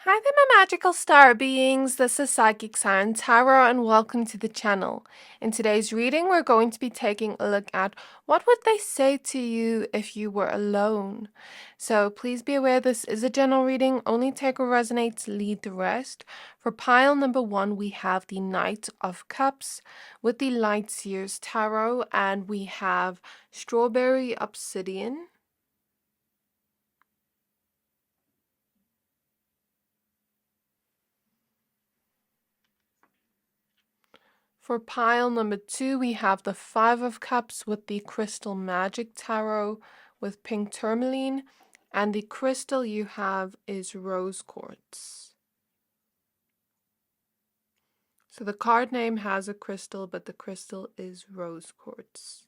Hi there, my magical star beings. This is Psychic Siren Tarot, and welcome to the channel. In today's reading, we're going to be taking a look at what would they say to you if you were alone. So please be aware this is a general reading. Only take what resonates, leave the rest. For pile number 1, we have the Knight of Cups with the Light Seers Tarot, and we have Strawberry Obsidian. For pile number 2, we have the Five of Cups with the Crystal Magic Tarot with pink tourmaline, and the crystal you have is Rose Quartz. So the card name has a crystal, but the crystal is Rose Quartz.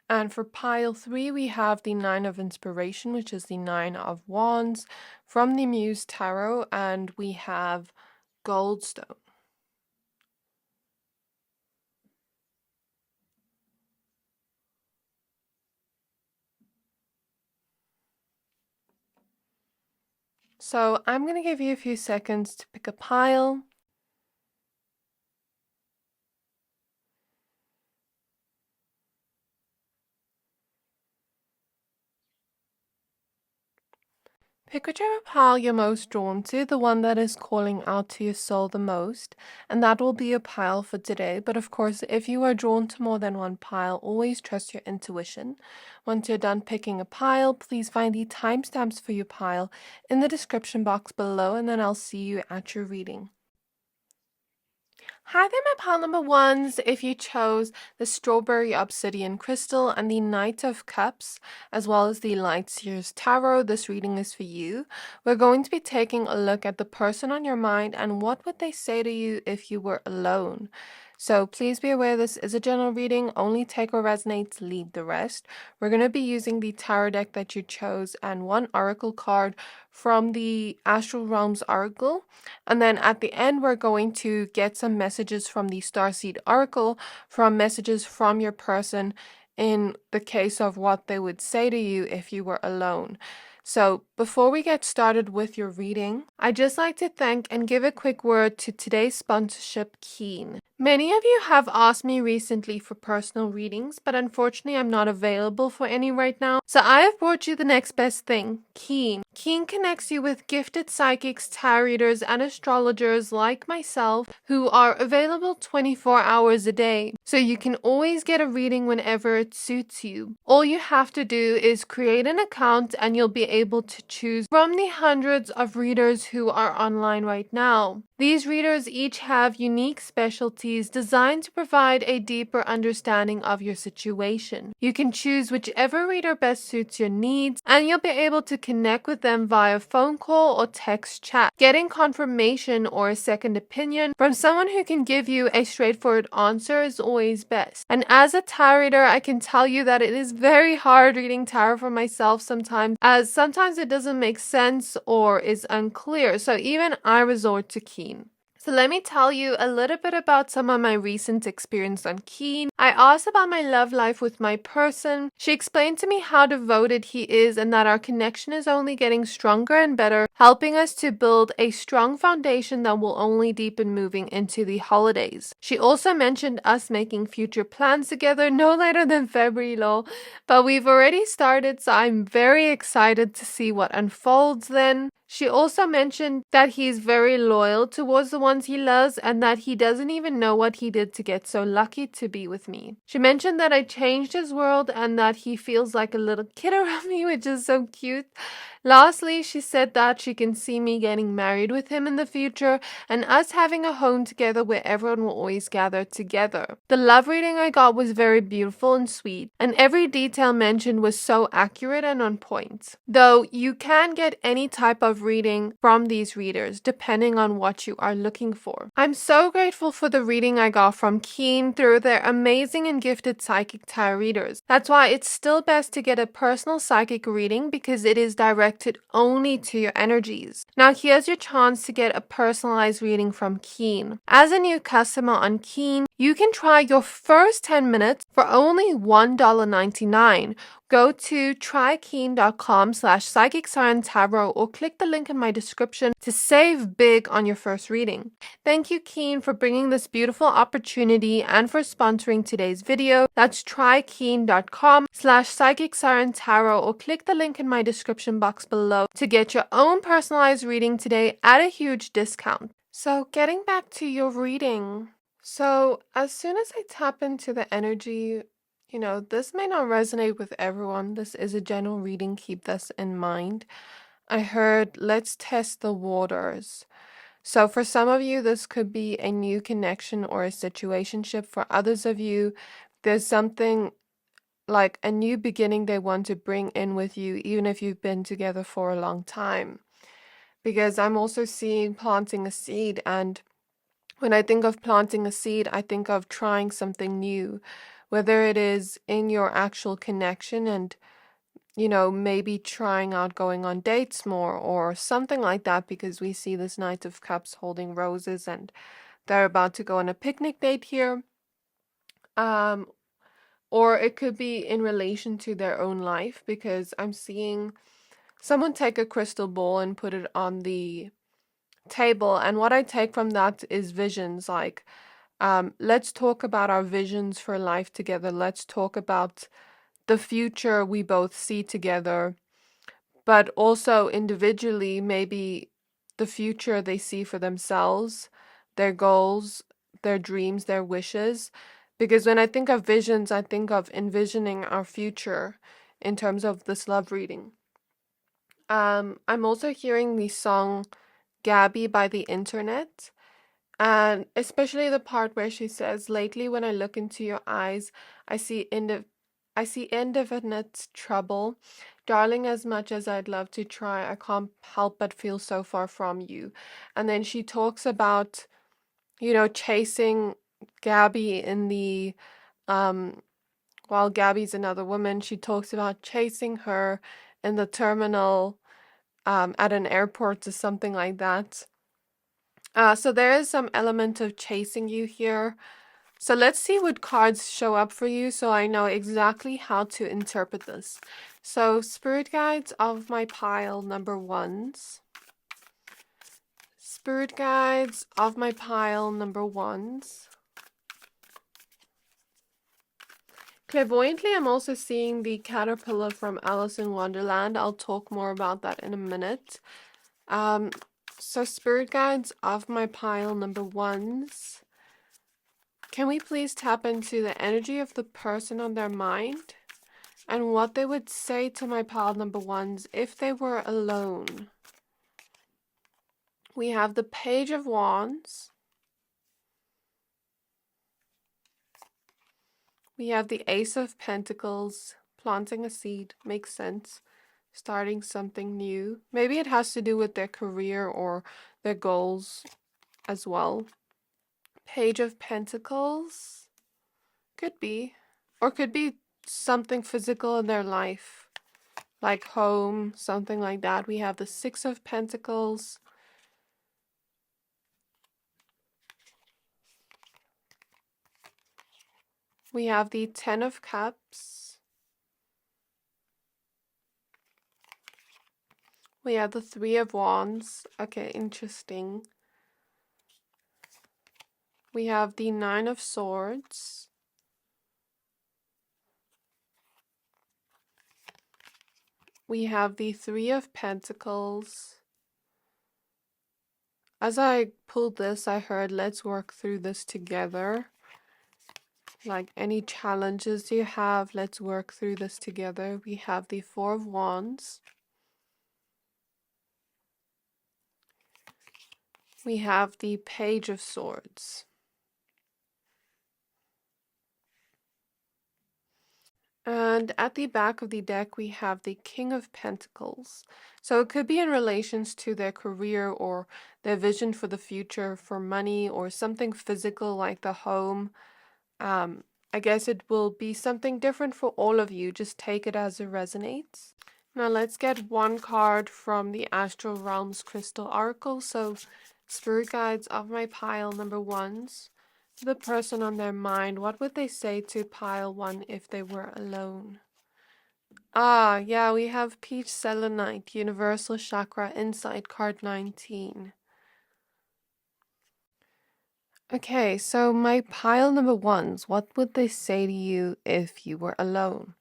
And for pile 3, we have the Nine of Inspiration, which is the Nine of Wands from the Muse Tarot, and we have Goldstone. So I'm going to give you a few seconds to pick a pile. Pick whichever pile you're most drawn to, the one that is calling out to your soul the most, and that will be your pile for today. But of course, if you are drawn to more than one pile, always trust your intuition. Once you're done picking a pile, please find the timestamps for your pile in the description box below, and then I'll see you at your reading. Hi there, my pile number 1s. If you chose the Strawberry Obsidian Crystal and the Knight of Cups, as well as the Light Seers Tarot, this reading is for you. We're going to be taking a look at the person on your mind and what would they say to you if you were alone. So please be aware this is a general reading. Only take what resonates, leave the rest. We're going to be using the tarot deck that you chose and one oracle card from the Astral Realms Oracle. And then at the end, we're going to get some messages from the Starseed Oracle, from messages from your person in the case of what they would say to you if you were alone. So before we get started with your reading, I'd just like to thank and give a quick word to today's sponsorship, Keen. Many of you have asked me recently for personal readings, but unfortunately I'm not available for any right now. So I have brought you the next best thing, Keen. Keen connects you with gifted psychics, tarot readers, and astrologers like myself who are available 24 hours a day. So you can always get a reading whenever it suits you. All you have to do is create an account and you'll be able to choose from the hundreds of readers who are online right now. These readers each have unique specialties designed to provide a deeper understanding of your situation. You can choose whichever reader best suits your needs, and you'll be able to connect with them via phone call or text chat. Getting confirmation or a second opinion from someone who can give you a straightforward answer is always best. And as a tarot reader, I can tell you that it is very hard reading tarot for myself sometimes, as sometimes it doesn't make sense or is unclear. So even I resort to Keen. So let me tell you a little bit about some of my recent experience on Keen. I asked about my love life with my person. She explained to me how devoted he is and that our connection is only getting stronger and better, helping us to build a strong foundation that will only deepen moving into the holidays. She also mentioned us making future plans together no later than February, lol. But we've already started, so I'm very excited to see what unfolds then. She also mentioned that he's very loyal towards the ones he loves and that he doesn't even know what he did to get so lucky to be with me. She mentioned that I changed his world and that he feels like a little kid around me, which is so cute. Lastly, she said that she can see me getting married with him in the future and us having a home together where everyone will always gather together. The love reading I got was very beautiful and sweet, and every detail mentioned was so accurate and on point. Though you can get any type of reading from these readers depending on what you are looking for. I'm so grateful for the reading I got from Keen through their amazing and gifted psychic tarot readers. That's why it's still best to get a personal psychic reading because it is directed only to your energies. Now here's your chance to get a personalized reading from Keen. As a new customer on Keen, You can try your first 10 minutes for only $1.99. Go to trykeen.com/psychic-siren-tarot or click the link in my description to save big on your first reading. Thank you, Keen, for bringing this beautiful opportunity and for sponsoring today's video. That's trykeen.com/psychic-siren-tarot or click the link in my description box below to get your own personalized reading today at a huge discount. So getting back to your reading. So as soon as I tap into the energy, this may not resonate with everyone. This is a general reading. Keep this in mind. I heard, let's test the waters. So for some of you, this could be a new connection or a situationship. For others of you, there's something like a new beginning they want to bring in with you, even if you've been together for a long time. Because I'm also seeing planting a seed, and when I think of planting a seed, I think of trying something new, whether it is in your actual connection and, maybe trying out going on dates more or something like that, because we see this Knight of Cups holding roses and they're about to go on a picnic date here. Or it could be in relation to their own life, because I'm seeing someone take a crystal ball and put it on the table, and what I take from that is visions. Like, let's talk about our visions for life together. Let's talk about the future we both see together, but also individually, maybe the future they see for themselves, their goals, their dreams, their wishes. Because when I think of visions, I think of envisioning our future in terms of this love reading. I'm also hearing the song Gabby by the Internet, and especially the part where she says, lately when I look into your eyes, I see indefinite trouble. Darling, as much as I'd love to try, I can't help but feel so far from you. And then she talks about, chasing Gabby in the while Gabby's another woman, she talks about chasing her in the terminal at an airport or something like that. So there is some element of chasing you here. So let's see what cards show up for you so I know exactly how to interpret this. So spirit guides of my pile number ones. Spirit guides of my pile number ones. Clairvoyantly, I'm also seeing the caterpillar from Alice in Wonderland. I'll talk more about that in a minute. So spirit guides of my pile number ones. Can we please tap into the energy of the person on their mind and what they would say to my pile number ones if they were alone? We have the Page of Wands. We have the Ace of Pentacles. Planting a seed makes sense. Starting something new. Maybe it has to do with their career or their goals as well. Page of Pentacles. Could be. Or could be something physical in their life. Like home, something like that. We have the Six of Pentacles. We have the Ten of Cups. We have the Three of Wands. Okay, interesting. We have the Nine of Swords. We have the Three of Pentacles. As I pulled this, I heard, let's work through this together. Like any challenges you have, let's work through this together. We have the Four of Wands. We have the Page of Swords. And at the back of the deck, we have the King of Pentacles. So it could be in relations to their career or their vision for the future, for money or something physical like the home. I guess it will be something different for all of you. Just take it as it resonates. Now let's get one card from the Astral Realms Crystal Oracle. So Spirit Guides of my pile number ones. The person on their mind, what would they say to pile 1 if they were alone? Ah, yeah, we have Peach Selenite, Universal Chakra, Insight, card 19. Okay, so my pile number 1s, what would they say to you if you were alone?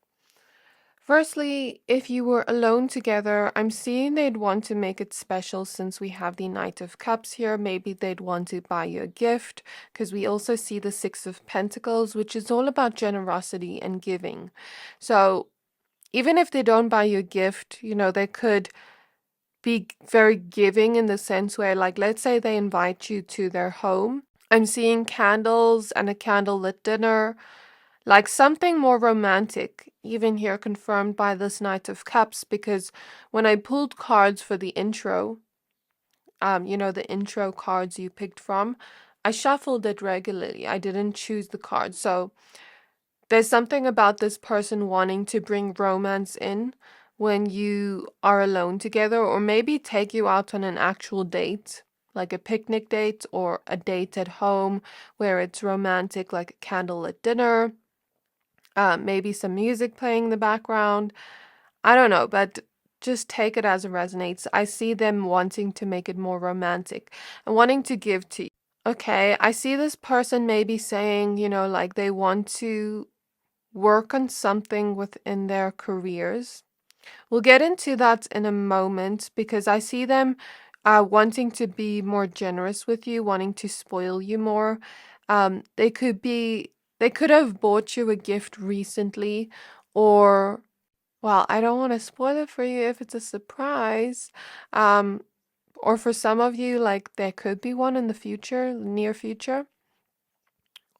Firstly, if you were alone together, I'm seeing they'd want to make it special since we have the Knight of Cups here. Maybe they'd want to buy you a gift because we also see the Six of Pentacles, which is all about generosity and giving. So even if they don't buy you a gift, you know, they could be very giving in the sense where, like, let's say they invite you to their home. I'm seeing candles and a candlelit dinner, like something more romantic, even here confirmed by this Knight of Cups, because when I pulled cards for the intro, you know, the intro cards you picked from, I shuffled it regularly. I didn't choose the card. So there's something about this person wanting to bring romance in when you are alone together, or maybe take you out on an actual date, like a picnic date or a date at home where it's romantic, like a candlelit dinner. Maybe some music playing in the background. I don't know, but just take it as it resonates. I see them wanting to make it more romantic and wanting to give to you. Okay, I see this person maybe saying, you know, like they want to work on something within their careers. We'll get into that in a moment because I see them wanting to be more generous with you, wanting to spoil you more. They could have bought you a gift recently, or, well, I don't want to spoil it for you if it's a surprise. Um, or for some of you, like there could be one in the future, near future.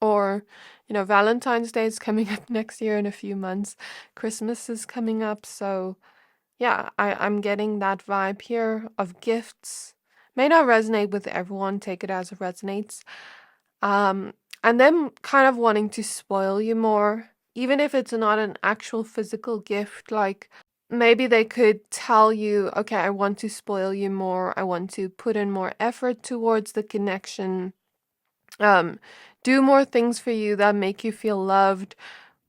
Or, you know, Valentine's Day is coming up next year in a few months. Christmas is coming up, so yeah, I'm getting that vibe here of gifts. May not resonate with everyone, take it as it resonates. Um, and them kind of wanting to spoil you more, even if it's not an actual physical gift, like maybe they could tell you, okay, I want to spoil you more, I want to put in more effort towards the connection, um, do more things for you that make you feel loved,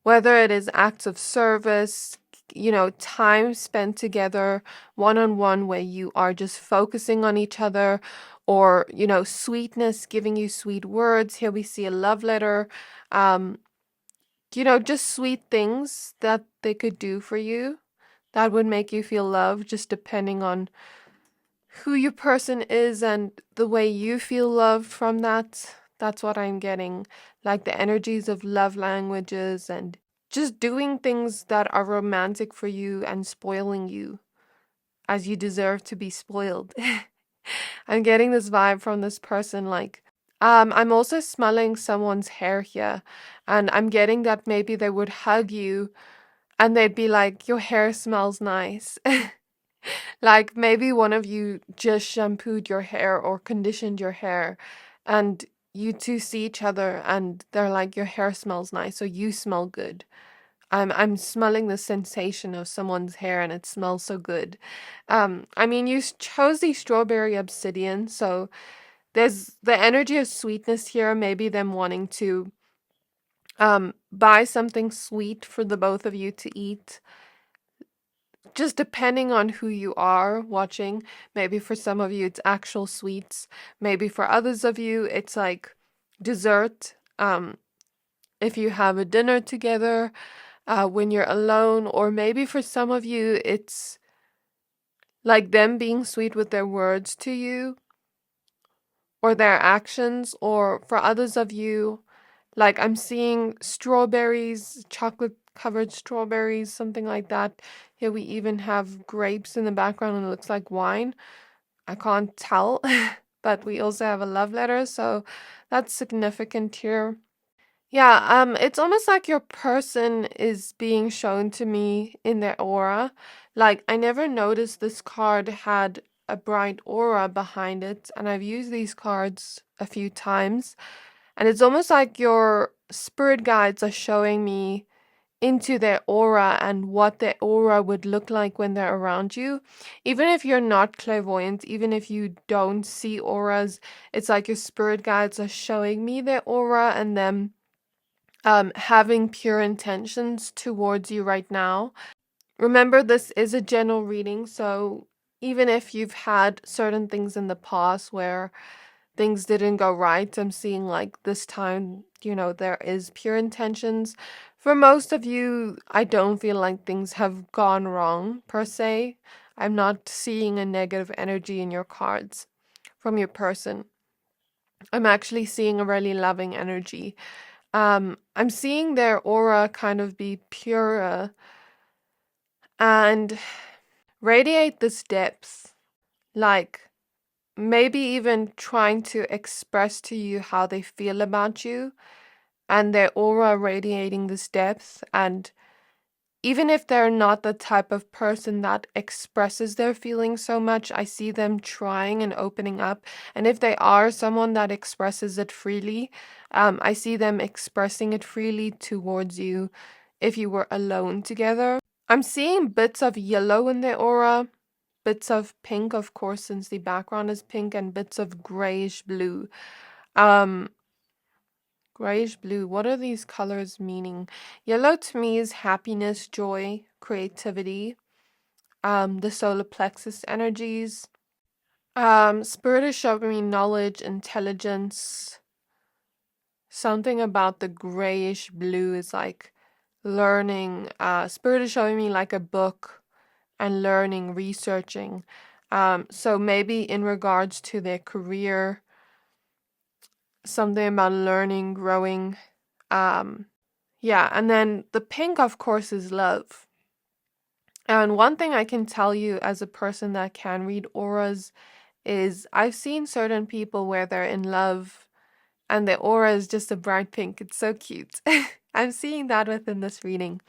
whether it is acts of service, you know, time spent together one on one where you are just focusing on each other, or, you know, sweetness, giving you sweet words. Here we see a love letter, um, you know, just sweet things that they could do for you that would make you feel loved, just depending on who your person is and the way you feel loved from that. That's what I'm getting. Like the energies of love languages and just doing things that are romantic for you and spoiling you as you deserve to be spoiled. I'm getting this vibe from this person. Like, I'm also smelling someone's hair here, and I'm getting that maybe they would hug you and they'd be like, your hair smells nice. Like maybe one of you just shampooed your hair or conditioned your hair, and you two see each other and they're like, your hair smells nice, so you smell good. I'm smelling the sensation of someone's hair and it smells so good. I mean, you chose the strawberry obsidian, so there's the energy of sweetness here, maybe them wanting to buy something sweet for the both of you to eat. Just depending on who you are watching, maybe for some of you it's actual sweets, maybe for others of you it's like dessert. If you have a dinner together, when you're alone, or maybe for some of you it's like them being sweet with their words to you or their actions, or for others of you, like I'm seeing strawberries, chocolate covered strawberries, something like that. Here we even have grapes in the background and it looks like wine. I can't tell, but we also have a love letter, so that's significant here. Yeah, it's almost like your person is being shown to me in their aura. Like, I never noticed this card had a bright aura behind it, and I've used these cards a few times, and it's almost like your spirit guides are showing me into their aura and what their aura would look like when they're around you. Even if you're not clairvoyant, even if you don't see auras, it's like your spirit guides are showing me their aura and them having pure intentions towards you right now. Remember, this is a general reading, so even if you've had certain things in the past where things didn't go right, I'm seeing like this time, there is pure intentions. For most of you, I don't feel like things have gone wrong per se. I'm not seeing a negative energy in your cards from your person. I'm actually seeing a really loving energy. I'm seeing their aura kind of be purer and radiate this depth, like maybe even trying to express to you how they feel about you, and their aura radiating this depth. And even if they're not the type of person that expresses their feelings so much, I see them trying and opening up. And if they are someone that expresses it freely, I see them expressing it freely towards you if you were alone together. I'm seeing bits of yellow in their aura, bits of pink, of course, since the background is pink, and bits of grayish blue. Grayish blue, what are these colors meaning? Yellow to me is happiness, joy, creativity, the solar plexus energies. Spirit is showing me knowledge, intelligence. Something about the grayish blue is like learning. Spirit is showing me like a book and learning, researching. So maybe in regards to their career, something about learning, growing. Yeah, and then the pink, of course, is love. And one thing I can tell you as a person that can read auras is I've seen certain people where they're in love and their aura is just a bright pink. It's so cute. I'm seeing that within this reading.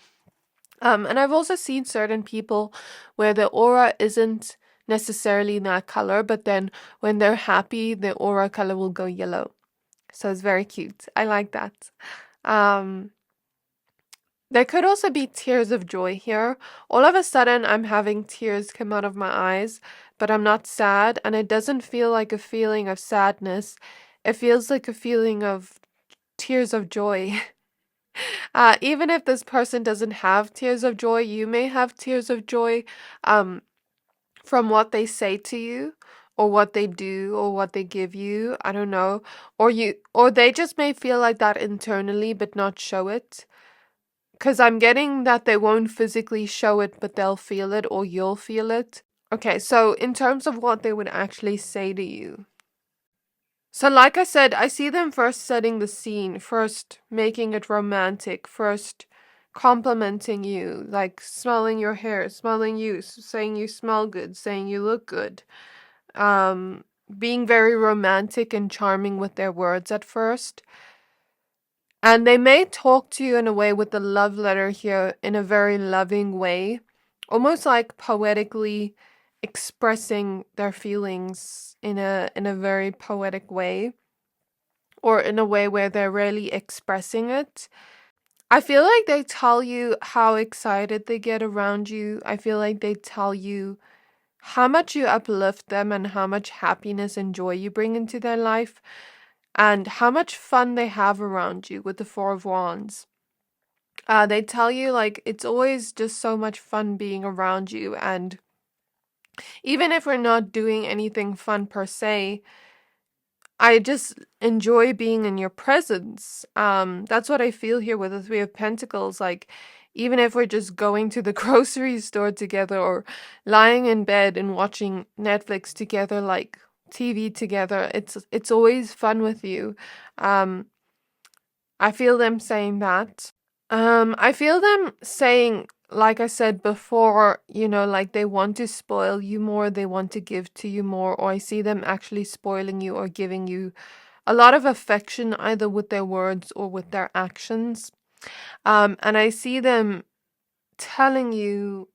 And I've also seen certain people where the aura isn't necessarily that color, but then when they're happy, the aura color will go yellow. So it's very cute. I like that. There could also be tears of joy here. All of a sudden, I'm having tears come out of my eyes, but I'm not sad, and it doesn't feel like a feeling of sadness. It feels like a feeling of tears of joy. Even if this person doesn't have tears of joy, you may have tears of joy from what they say to you, or what they do, or what they give you. I don't know. Or they just may feel like that internally but not show it. Because I'm getting that they won't physically show it, but they'll feel it, or you'll feel it. Okay, so in terms of what they would actually say to you. So like I said, I see them first setting the scene, first making it romantic, first complimenting you, like smelling your hair, smelling you, saying you smell good, saying you look good. Being very romantic and charming with their words at first. And they may talk to you in a way with the love letter here in a very loving way, almost like poetically expressing their feelings in a very poetic way, or in a way where they're really expressing it. I feel like they tell you how excited they get around you. I feel like they tell you how much you uplift them and how much happiness and joy you bring into their life, and how much fun they have around you with the Four of Wands. They tell you like it's always just so much fun being around you, and even if we're not doing anything fun per se, I just enjoy being in your presence. That's what I feel here with the Three of Pentacles. Like, even if we're just going to the grocery store together, or lying in bed and watching Netflix together, like TV together, it's always fun with you. I feel them saying that. I feel them saying, like I said before, like they want to spoil you more, they want to give to you more, or I see them actually spoiling you or giving you a lot of affection, either with their words or with their actions. And I see them telling you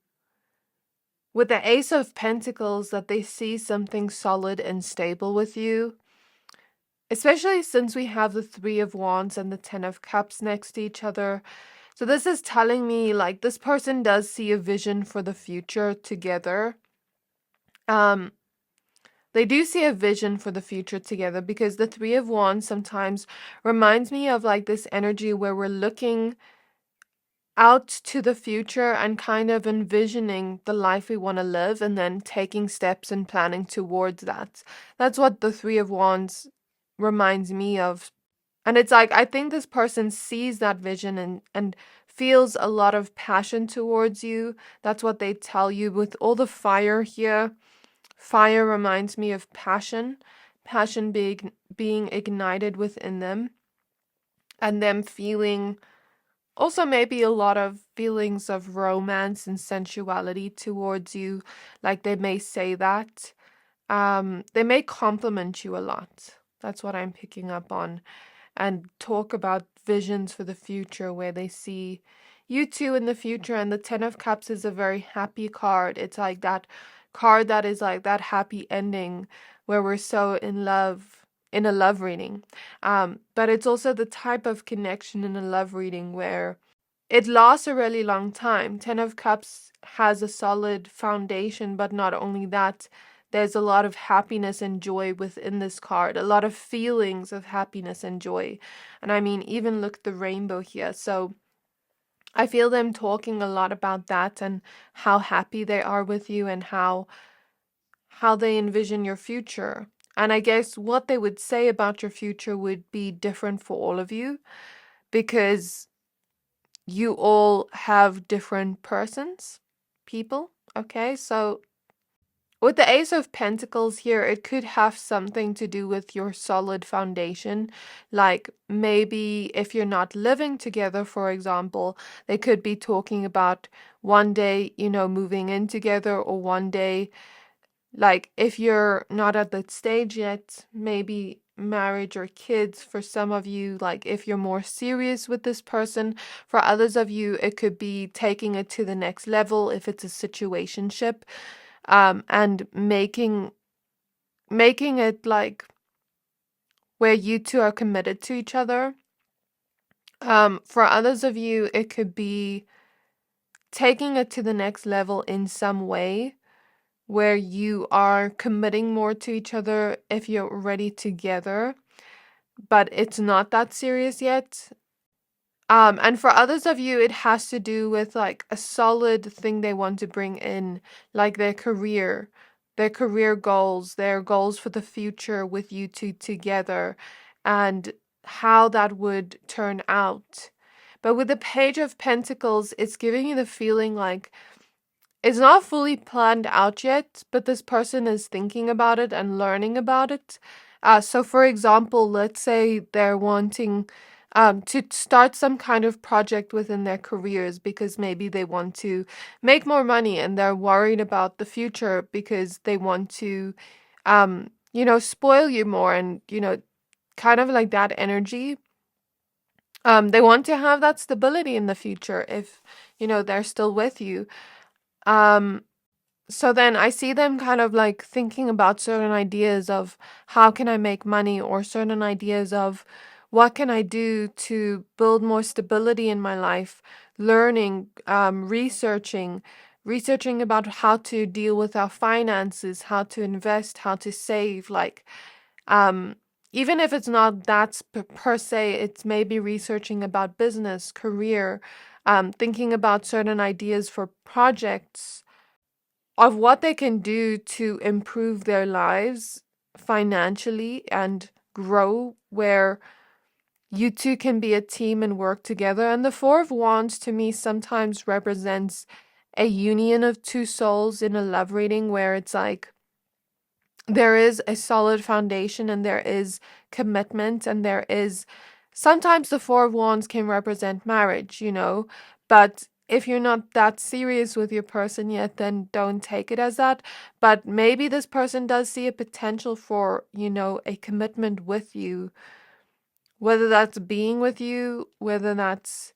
with the Ace of Pentacles that they see something solid and stable with you. Especially since we have the Three of Wands and the Ten of Cups next to each other. So this is telling me like this person does see a vision for the future together. Um, they do see a vision for the future together, because the Three of Wands sometimes reminds me of like this energy where we're looking out to the future and kind of envisioning the life we want to live and then taking steps and planning towards that. That's what the Three of Wands reminds me of. And it's like, I think this person sees that vision and feels a lot of passion towards you. That's what they tell you with all the fire here. Fire reminds me of passion, passion being ignited within them, and them feeling also maybe a lot of feelings of romance and sensuality towards you. Like they may say that. They may compliment you a lot. That's what I'm picking up on. And talk about visions for the future where they see you two in the future. And the Ten of Cups is a very happy card. It's like that card that is like that happy ending where we're so in love in a love reading. But it's also the type of connection in a love reading where it lasts a really long time. Ten of Cups has a solid foundation, but not only that, there's a lot of happiness and joy within this card, a lot of feelings of happiness and joy. And I mean, even look at the rainbow here. So I feel them talking a lot about that and how happy they are with you and how they envision your future. And I guess what they would say about your future would be different for all of you, because you all have different people. Okay, so with the Ace of Pentacles here, it could have something to do with your solid foundation. Like maybe if you're not living together, for example, they could be talking about one day, moving in together, or one day, like if you're not at that stage yet, maybe marriage or kids for some of you, like if you're more serious with this person. For others of you, it could be taking it to the next level if it's a situationship, and making it like where you two are committed to each other. For others of you, it could be taking it to the next level in some way where you are committing more to each other if you're already together, but it's not that serious yet. And for others of you, it has to do with like a solid thing they want to bring in, like their career goals, their goals for the future with you two together, and how that would turn out. But with the Page of Pentacles, it's giving you the feeling like it's not fully planned out yet, but this person is thinking about it and learning about it. So, for example, let's say they're wanting to start some kind of project within their careers because maybe they want to make more money and they're worried about the future because they want to, spoil you more and, kind of like that energy. They want to have that stability in the future if, they're still with you. Um, so then I see them kind of like thinking about certain ideas of how can I make money, or certain ideas of what can I do to build more stability in my life, learning, researching about how to deal with our finances, how to invest, how to save, like um even if it's not that per se, it's maybe researching about business, career, thinking about certain ideas for projects of what they can do to improve their lives financially and grow, where you two can be a team and work together. And the Four of Wands to me sometimes represents a union of two souls in a love reading, where it's like there is a solid foundation and there is commitment, and there is sometimes the Four of Wands can represent marriage, but if you're not that serious with your person yet, then don't take it as that. But maybe this person does see a potential for, a commitment with you, whether that's being with you, whether that's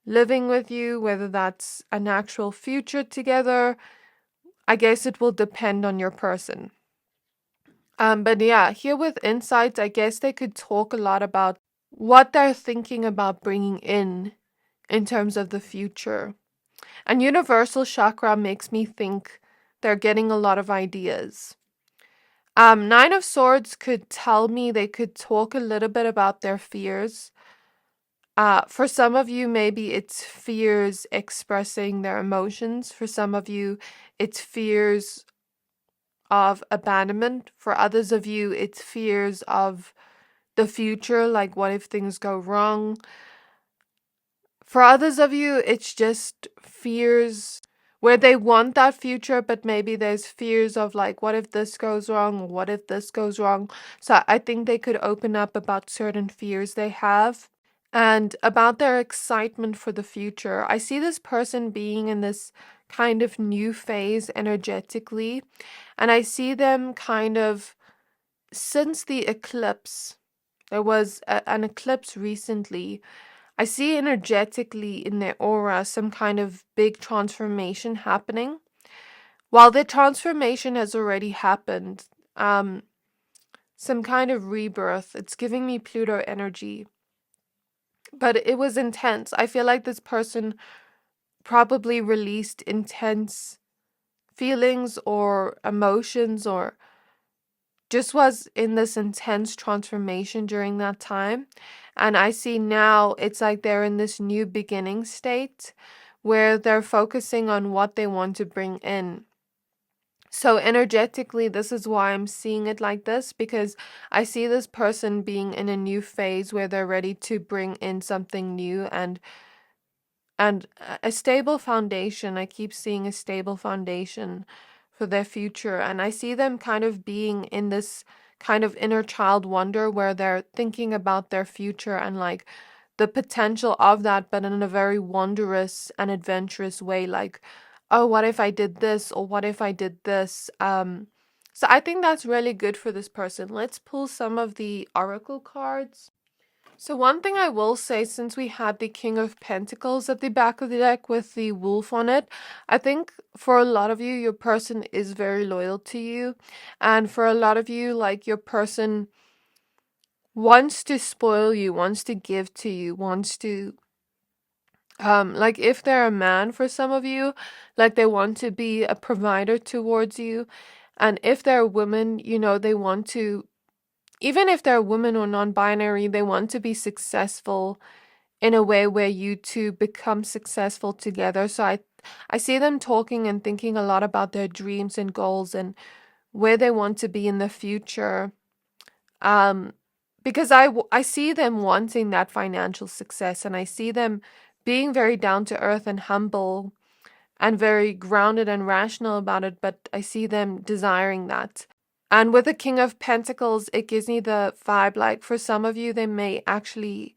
living with you, whether that's an actual future together. I guess it will depend on your person. But yeah, here with insights, I guess they could talk a lot about what they're thinking about bringing in in terms of the future. And universal chakra makes me think they're getting a lot of ideas. Nine of Swords could tell me they could talk a little bit about their fears. For some of you, maybe it's fears expressing their emotions. For some of you, it's fears of abandonment. For others of you, it's fears of the future, like what if things go wrong. For others of you, it's just fears where they want that future, but maybe there's fears of like, what if this goes wrong? Or what if this goes wrong? So I think they could open up about certain fears they have and about their excitement for the future. I see this person being in this kind of new phase energetically, and I see them kind of since the eclipse. There was an eclipse recently. I see energetically in their aura some kind of big transformation happening. While the transformation has already happened, some kind of rebirth. It's giving me Pluto energy. But it was intense. I feel like this person probably released intense feelings or emotions or just was in this intense transformation during that time. And I see now it's like they're in this new beginning state where they're focusing on what they want to bring in. So energetically, this is why I'm seeing it like this, because I see this person being in a new phase where they're ready to bring in something new and a stable foundation. I keep seeing a stable foundation for their future. And I see them kind of being in this kind of inner child wonder where they're thinking about their future and like the potential of that, but in a very wondrous and adventurous way. Like, oh, what if I did this? Or what if I did this? So I think that's really good for this person. Let's pull some of the oracle cards. So one thing I will say, since we had the King of Pentacles at the back of the deck with the wolf on it, I think for a lot of you, your person is very loyal to you. And for a lot of you, like your person wants to spoil you, wants to give to you, wants to, like if they're a man for some of you, like they want to be a provider towards you. And if they're a woman, you know, they want to, even if they're a woman or non-binary, they want to be successful in a way where you two become successful together. So I see them talking and thinking a lot about their dreams and goals and where they want to be in the future. Because I see them wanting that financial success, and I see them being very down to earth and humble and very grounded and rational about it, but I see them desiring that. And with the King of Pentacles, it gives me the vibe like for some of you, they may actually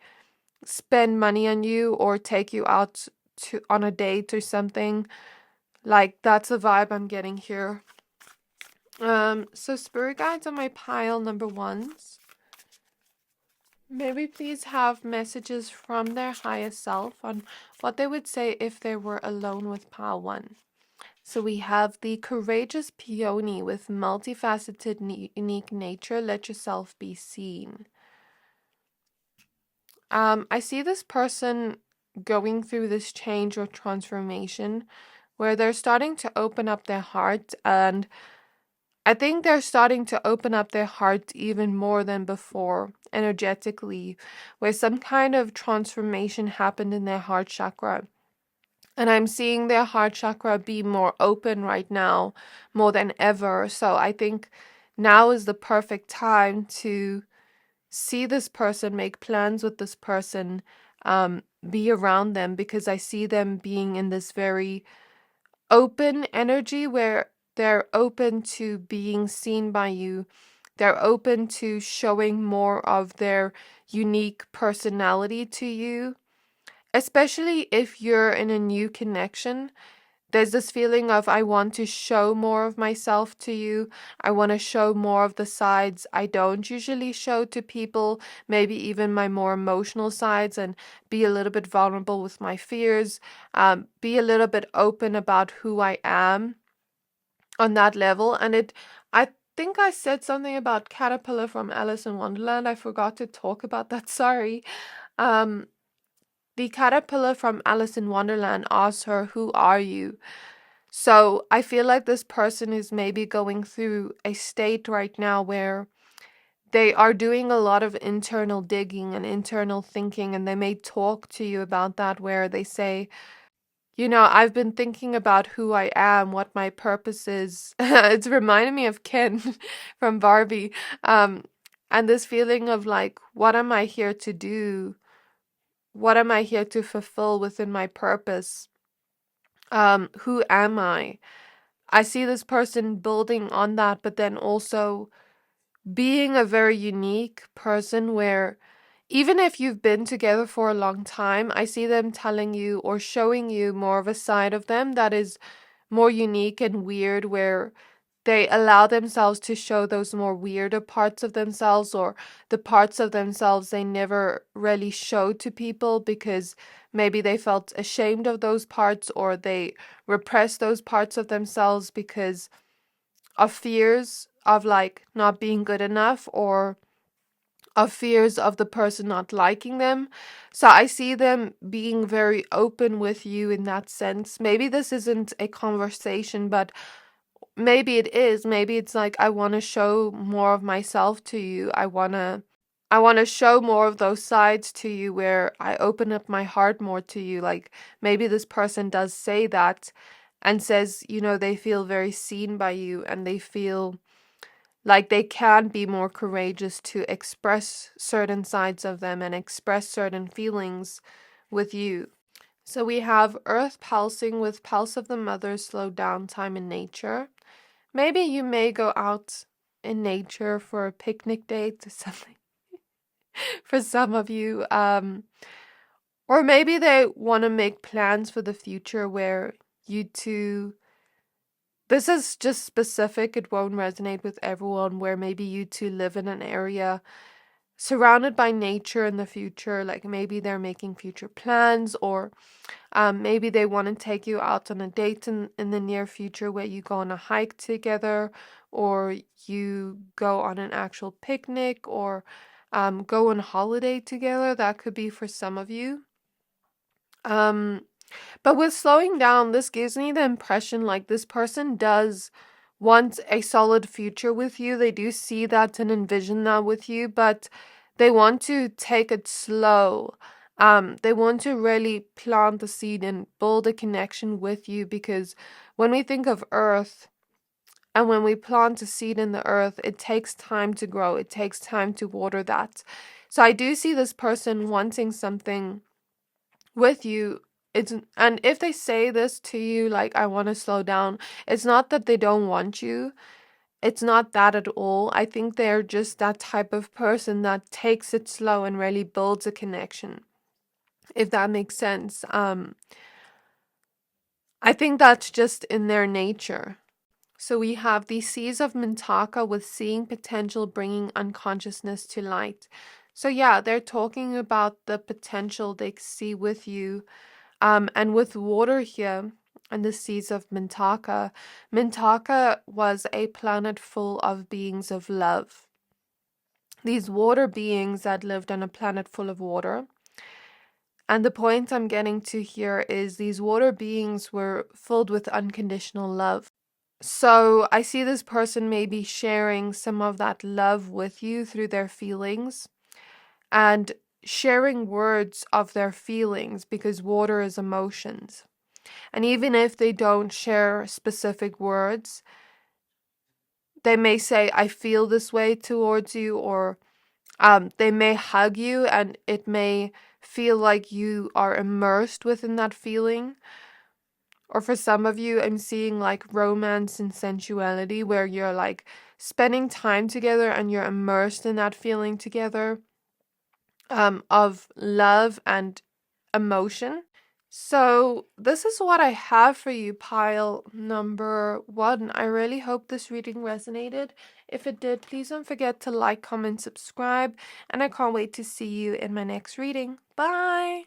spend money on you or take you out to on a date or something. Like that's the vibe I'm getting here. So spirit guides on my pile number ones. Maybe please have messages from their higher self on what they would say if they were alone with pile one. So we have the courageous peony with multifaceted unique nature. Let yourself be seen. I see this person going through this change or transformation where they're starting to open up their heart, and I think they're starting to open up their heart even more than before energetically, where some kind of transformation happened in their heart chakra. And I'm seeing their heart chakra be more open right now, more than ever. So I think now is the perfect time to see this person, make plans with this person, be around them, because I see them being in this very open energy where they're open to being seen by you. They're open to showing more of their unique personality to you, especially if you're in a new connection. There's this feeling of I want to show more of myself to you. I want to show more of the sides I don't usually show to people, maybe even my more emotional sides, and be a little bit vulnerable with my fears, be a little bit open about who I am on that level. And I think I said something about Caterpillar from Alice in Wonderland. I forgot to talk about that. Sorry. Um, the caterpillar from Alice in Wonderland asks her, "Who are you?" So I feel like this person is maybe going through a state right now where they are doing a lot of internal digging and internal thinking, and they may talk to you about that, where they say, I've been thinking about who I am, what my purpose is. It's reminding me of Ken from Barbie. Um, and this feeling of like, what am I here to do? What am I here to fulfill within my purpose? Who am I? I see this person building on that, but then also being a very unique person where even if you've been together for a long time, I see them telling you or showing you more of a side of them that is more unique and weird, where they allow themselves to show those more weirder parts of themselves, or the parts of themselves they never really showed to people because maybe they felt ashamed of those parts, or they repressed those parts of themselves because of fears of like not being good enough, or of fears of the person not liking them. So I see them being very open with you in that sense. Maybe this isn't a conversation, but maybe it is. Maybe it's like, I want to show more of myself to you. I want to show more of those sides to you where I open up my heart more to you. Like maybe this person does say that and says, they feel very seen by you, and they feel like they can be more courageous to express certain sides of them and express certain feelings with you. So we have Earth pulsing with Pulse of the Mother, slow down time in nature. Maybe you may go out in nature for a picnic date or something for some of you. Or maybe they want to make plans for the future where you two, this is just specific, it won't resonate with everyone, where maybe you two live in an area surrounded by nature in the future. Like maybe they're making future plans, or maybe they want to take you out on a date in the near future where you go on a hike together, or you go on an actual picnic, or go on holiday together. That could be for some of you. But with slowing down, this gives me the impression like this person does want a solid future with you. They do see that and envision that with you, but they want to take it slow. They want to really plant the seed and build a connection with you, because when we think of earth and when we plant a seed in the earth, it takes time to grow. It takes time to water that. So I do see this person wanting something with you. And if they say this to you, like, I want to slow down, it's not that they don't want you. It's not that at all. I think they're just that type of person that takes it slow and really builds a connection, if that makes sense. I think that's just in their nature. So we have the Seas of Mintaka with seeing potential, bringing unconsciousness to light. So yeah, they're talking about the potential they see with you. And with water here and the Seas of Mintaka, Mintaka was a planet full of beings of love. These water beings that lived on a planet full of water. And the point I'm getting to here is these water beings were filled with unconditional love. So I see this person maybe sharing some of that love with you through their feelings, and sharing words of their feelings, because water is emotions. And even if they don't share specific words, they may say, I feel this way towards you, or they may hug you and it may feel like you are immersed within that feeling. Or for some of you, I'm seeing like romance and sensuality, where you're like spending time together and you're immersed in that feeling together, of love and emotion. So this is what I have for you, pile number 1. I really hope this reading resonated. If it did, please don't forget to like, comment, subscribe, and I can't wait to see you in my next reading. Bye!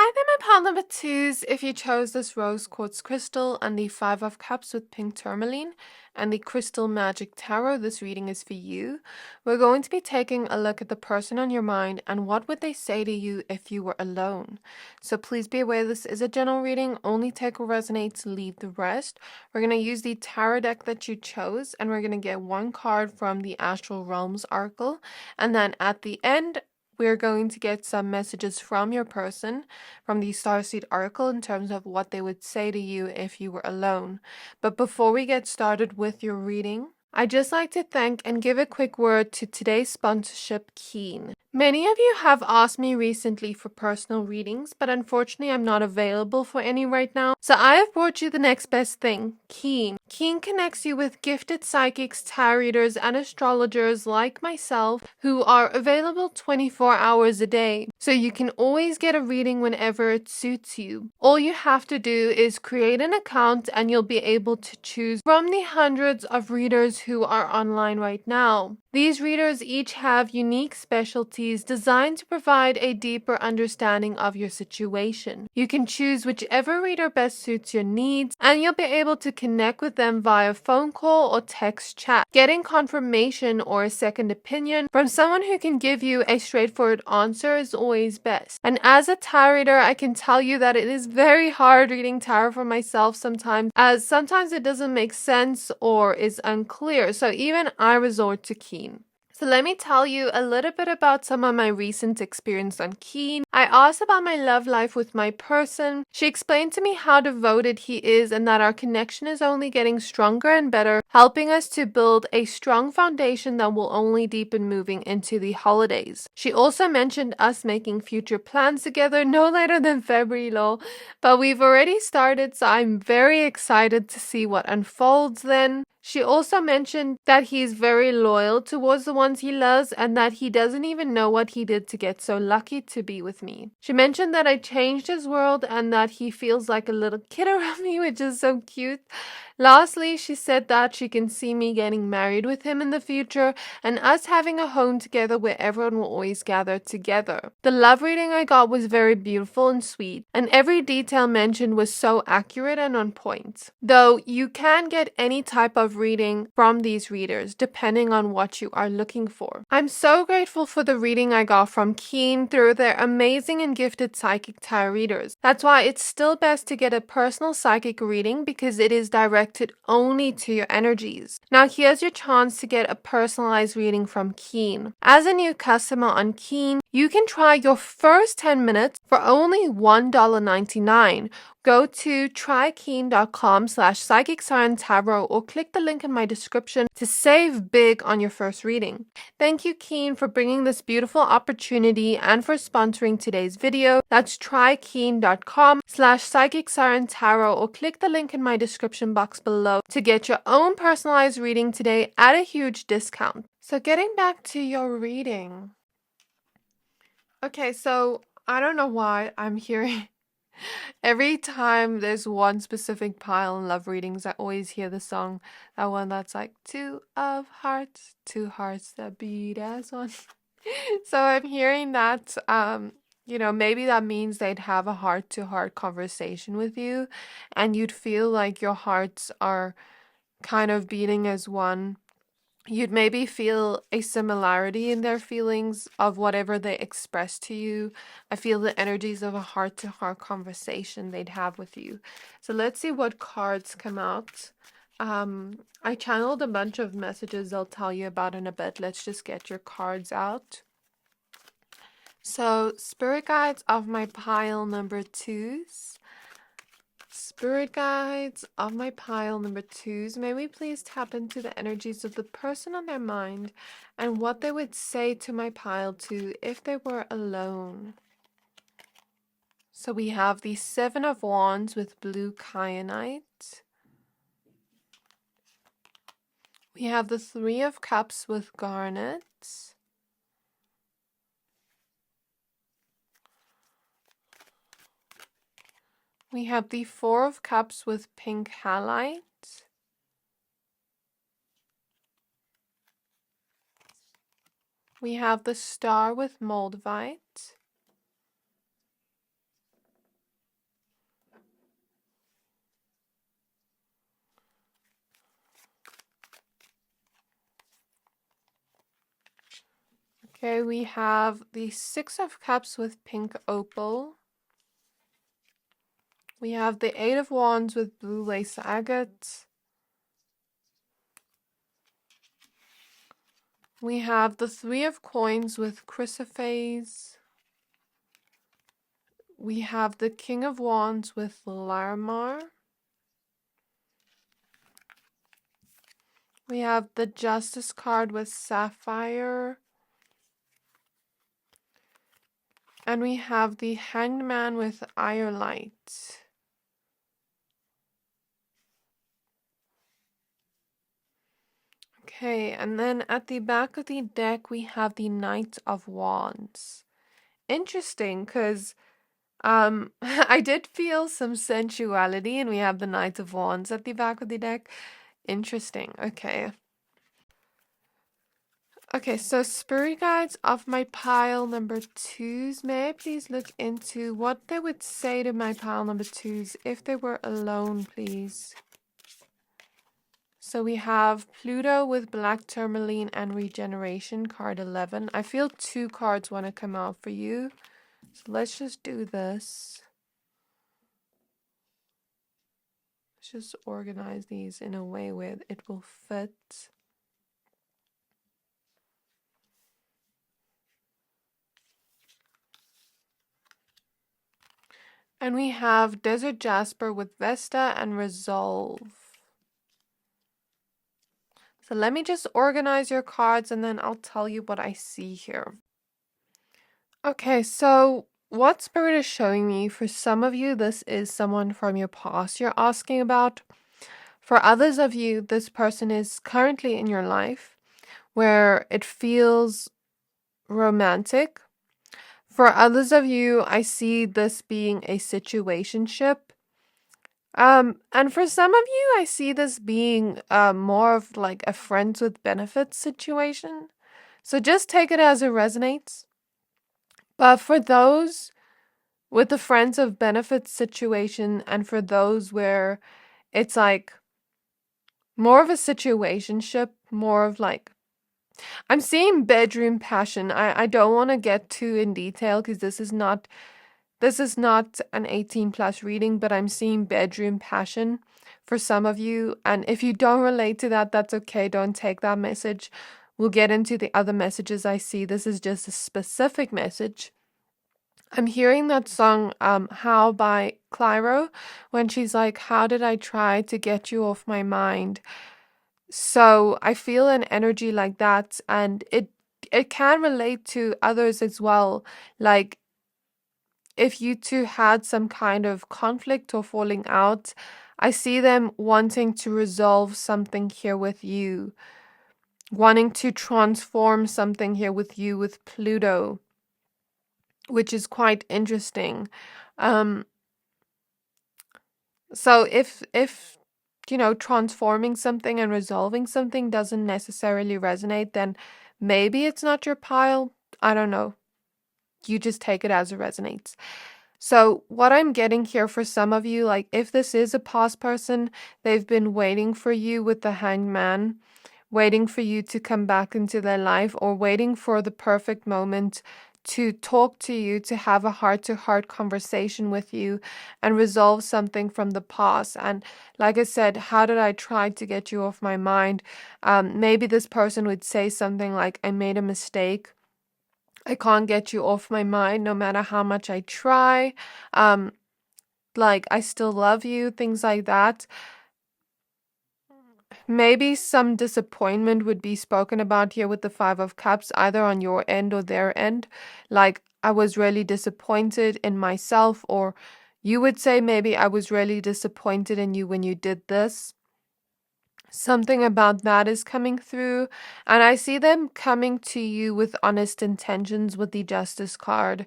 Hi there, my pile number twos. If you chose this rose quartz crystal and the Five of Cups with pink tourmaline and the Crystal Magic Tarot, this reading is for you. We're going to be taking a look at the person on your mind and what would they say to you if you were alone. So please be aware this is a general reading. Only take what resonates, leave the rest. We're going to use the tarot deck that you chose and we're going to get one card from the Astral Realms Oracle. And then at the end, we're going to get some messages from your person, from the Starseed Oracle, in terms of what they would say to you if you were alone. But before we get started with your reading, I'd just like to thank and give a quick word to today's sponsorship, Keen. Many of you have asked me recently for personal readings, but unfortunately I'm not available for any right now. So I have brought you the next best thing, Keen. Keen connects you with gifted psychics, tarot readers, and astrologers like myself who are available 24 hours a day. So you can always get a reading whenever it suits you. All you have to do is create an account and you'll be able to choose from the hundreds of readers who are online right now. These readers each have unique specialties designed to provide a deeper understanding of your situation. You can choose whichever reader best suits your needs, and you'll be able to connect with them via phone call or text chat. Getting confirmation or a second opinion from someone who can give you a straightforward answer is always best. And as a tarot reader, I can tell you that it is very hard reading tarot for myself sometimes, as sometimes it doesn't make sense or is unclear. So even I resort to Keen. So let me tell you a little bit about some of my recent experience on Keen. I asked about my love life with my person. She explained to me how devoted he is and that our connection is only getting stronger and better, helping us to build a strong foundation that will only deepen moving into the holidays. She also mentioned us making future plans together no later than February, lol. But we've already started, so I'm very excited to see what unfolds then. She also mentioned that he's very loyal towards the ones he loves and that he doesn't even know what he did to get so lucky to be with me. She mentioned that I changed his world and that he feels like a little kid around me, which is so cute. Lastly, she said that she can see me getting married with him in the future and us having a home together where everyone will always gather together. The love reading I got was very beautiful and sweet, and every detail mentioned was so accurate and on point. Though you can get any type of reading from these readers depending on what you are looking for. I'm so grateful for the reading I got from Keen through their amazing and gifted psychic tarot readers. That's why it's still best to get a personal psychic reading because it is directed only to your energies. Now here's your chance to get a personalized reading from Keen. As a new customer on Keen, you can try your first 10 minutes for only $1.99. Go to trykeen.com/psychic siren tarot or click the link in my description to save big on your first reading. Thank you, Keen, for bringing this beautiful opportunity and for sponsoring today's video. That's trykeen.com/psychic siren tarot or click the link in my description box below to get your own personalized reading today at a huge discount. So getting back to your reading. Okay, so I don't know why I'm hearing every time there's one specific pile in love readings, I always hear the song, that one that's like two hearts that beat as one. So I'm hearing that, maybe that means they'd have a heart-to-heart conversation with you, and you'd feel like your hearts are kind of beating as one. You'd maybe feel a similarity in their feelings of whatever they express to you. I feel the energies of a heart-to-heart conversation they'd have with you. So let's see what cards come out. I channeled a bunch of messages I'll tell you about in a bit. Let's just get your cards out. So, spirit guides of my pile number twos. Spirit guides of my pile number twos, may we please tap into the energies of the person on their mind and what they would say to my pile two if they were alone. So we have the Seven of Wands with blue kyanite. We have the Three of Cups with garnet. We have the Four of Cups with pink halite. We have the Star with moldavite. Okay, we have the Six of Cups with pink opal. We have the Eight of Wands with blue lace agate. We have the Three of Coins with chrysoprase. We have the King of Wands with Larimar. We have the Justice card with sapphire. And we have the Hanged Man with ironite. Okay, and then at the back of the deck, we have the Knight of Wands. Interesting, because I did feel some sensuality, and we have the Knight of Wands at the back of the deck. Interesting, okay. Okay, so spirit guides of my pile number 2s, may I please look into what they would say to my pile number 2s if they were alone, please? So we have Pluto with black tourmaline and regeneration, card 11. I feel 2 cards want to come out for you. So let's just do this. Let's just organize these in a way where it will fit. And we have Desert Jasper with Vesta and Resolve. So let me just organize your cards and then I'll tell you what I see here. Okay, so what Spirit is showing me, for some of you, this is someone from your past you're asking about. For others of you, this person is currently in your life where it feels romantic. For others of you, I see this being a situationship. And for some of you, I see this being more of like a friends with benefits situation. So just take it as it resonates. But for those with the friends of benefits situation, and for those where it's like more of a situationship, more of like, I'm seeing bedroom passion. I don't want to get too in detail because this is not an 18 plus reading, but I'm seeing bedroom passion for some of you. And if you don't relate to that, that's okay. Don't take that message. We'll get into the other messages I see. This is just a specific message. I'm hearing that song, How by Clyro, when she's like, how did I try to get you off my mind? So I feel an energy like that, and it can relate to others as well. Like, if you two had some kind of conflict or falling out, I see them wanting to resolve something here with you, wanting to transform something here with you with Pluto, which is quite interesting. So if transforming something and resolving something doesn't necessarily resonate, then maybe it's not your pile. I don't know. You just take it as it resonates. So what I'm getting here for some of you, like if this is a past person, they've been waiting for you with the Hanged Man, waiting for you to come back into their life, or waiting for the perfect moment to talk to you, to have a heart-to-heart conversation with you and resolve something from the past. And like I said, how did I try to get you off my mind? Maybe this person would say something like, I made a mistake. I can't get you off my mind no matter how much I try. Like, I still love you, things like that. Maybe some disappointment would be spoken about here with the Five of Cups, either on your end or their end. Like, I was really disappointed in myself, or you would say maybe I was really disappointed in you when you did this. Something about that is coming through, and I see them coming to you with honest intentions with the Justice card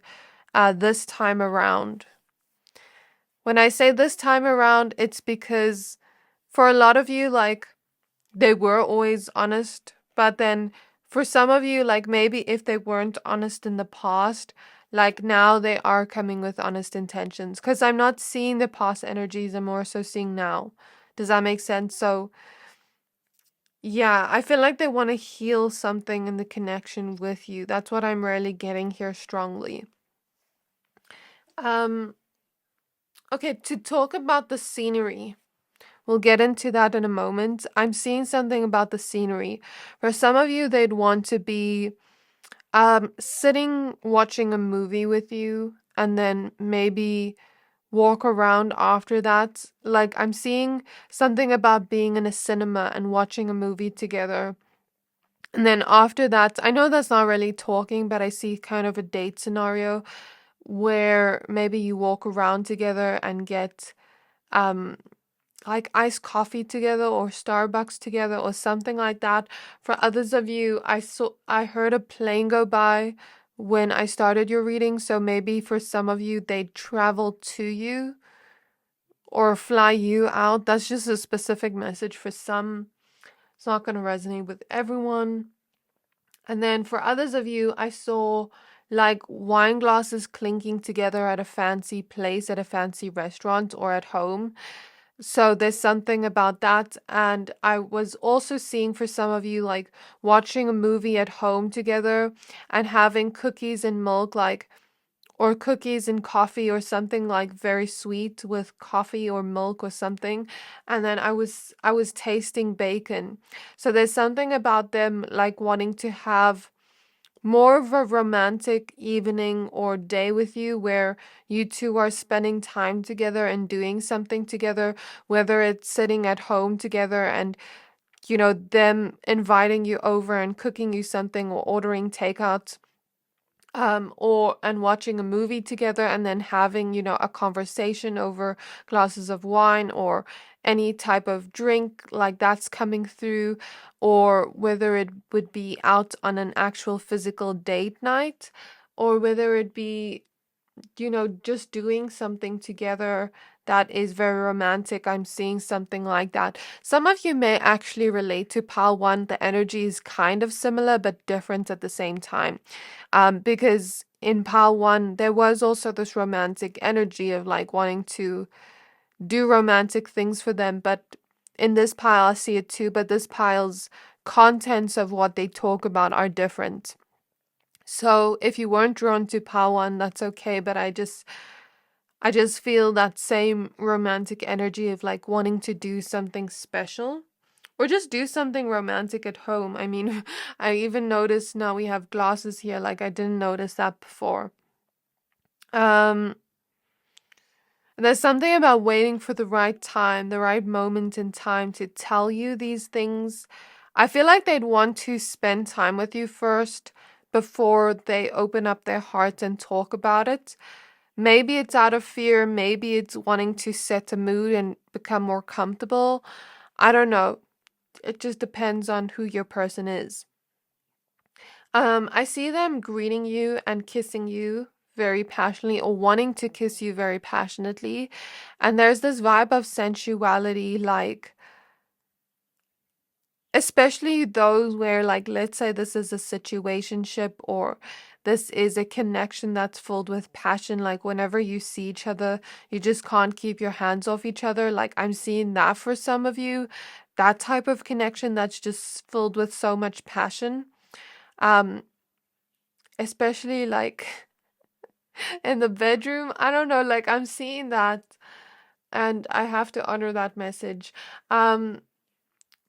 this time around. When I say this time around, it's because for a lot of you, like, they were always honest, but then for some of you, like maybe if they weren't honest in the past, like now they are coming with honest intentions, because I'm not seeing the past energies, I'm more so seeing now. Does that make sense? So Yeah, I feel like they want to heal something in the connection with you. That's what I'm really getting here strongly. Um, okay, to talk about the scenery. We'll get into that in a moment. I'm seeing something about the scenery. For some of you, they'd want to be sitting watching a movie with you and then maybe walk around after that. Like I'm seeing something about being in a cinema and watching a movie together. And then after that, I know that's not really talking, but I see kind of a date scenario where maybe you walk around together and get um like iced coffee together or Starbucks together or something like that. For others of you, I heard a plane go by when I started your reading, so maybe for some of you they travel to you or fly you out. That's just a specific message for some. It's not going to resonate with everyone. And then for others of you, I saw like wine glasses clinking together at a fancy place, at a fancy restaurant or at home. So there's something about that. And I was also seeing for some of you, like watching a movie at home together and having cookies and milk, like, or cookies and coffee or something like very sweet with coffee or milk or something. And then I was tasting bacon. So there's something about them like wanting to have more of a romantic evening or day with you where you two are spending time together and doing something together, whether it's sitting at home together and, them inviting you over and cooking you something or ordering takeout, or and watching a movie together and then having, a conversation over glasses of wine or any type of drink like that's coming through, or whether it would be out on an actual physical date night, or whether it be, just doing something together that is very romantic. I'm seeing something like that. Some of you may actually relate to Pile 1. The energy is kind of similar but different at the same time. Because in Pile 1, there was also this romantic energy of like wanting to do romantic things for them. But in this pile, I see it too. But this pile's contents of what they talk about are different. So if you weren't drawn to Pile 1, that's okay. But I just feel that same romantic energy of like wanting to do something special or just do something romantic at home. I mean, I even noticed now we have glasses here, like I didn't notice that before. Um, there's something about waiting for the right time, the right moment in time to tell you these things. I feel like they'd want to spend time with you first before they open up their heart and talk about it. Maybe it's out of fear, maybe it's wanting to set a mood and become more comfortable. I don't know. It just depends on who your person is. I see them greeting you and kissing you very passionately or wanting to kiss you very passionately. And there's this vibe of sensuality, like, especially those where, like, let's say this is a situationship or this is a connection that's filled with passion. Like, whenever you see each other, you just can't keep your hands off each other. Like, I'm seeing that for some of you, that type of connection that's just filled with so much passion. Um, especially like in the bedroom. I don't know, like I'm seeing that and I have to honor that message. Um,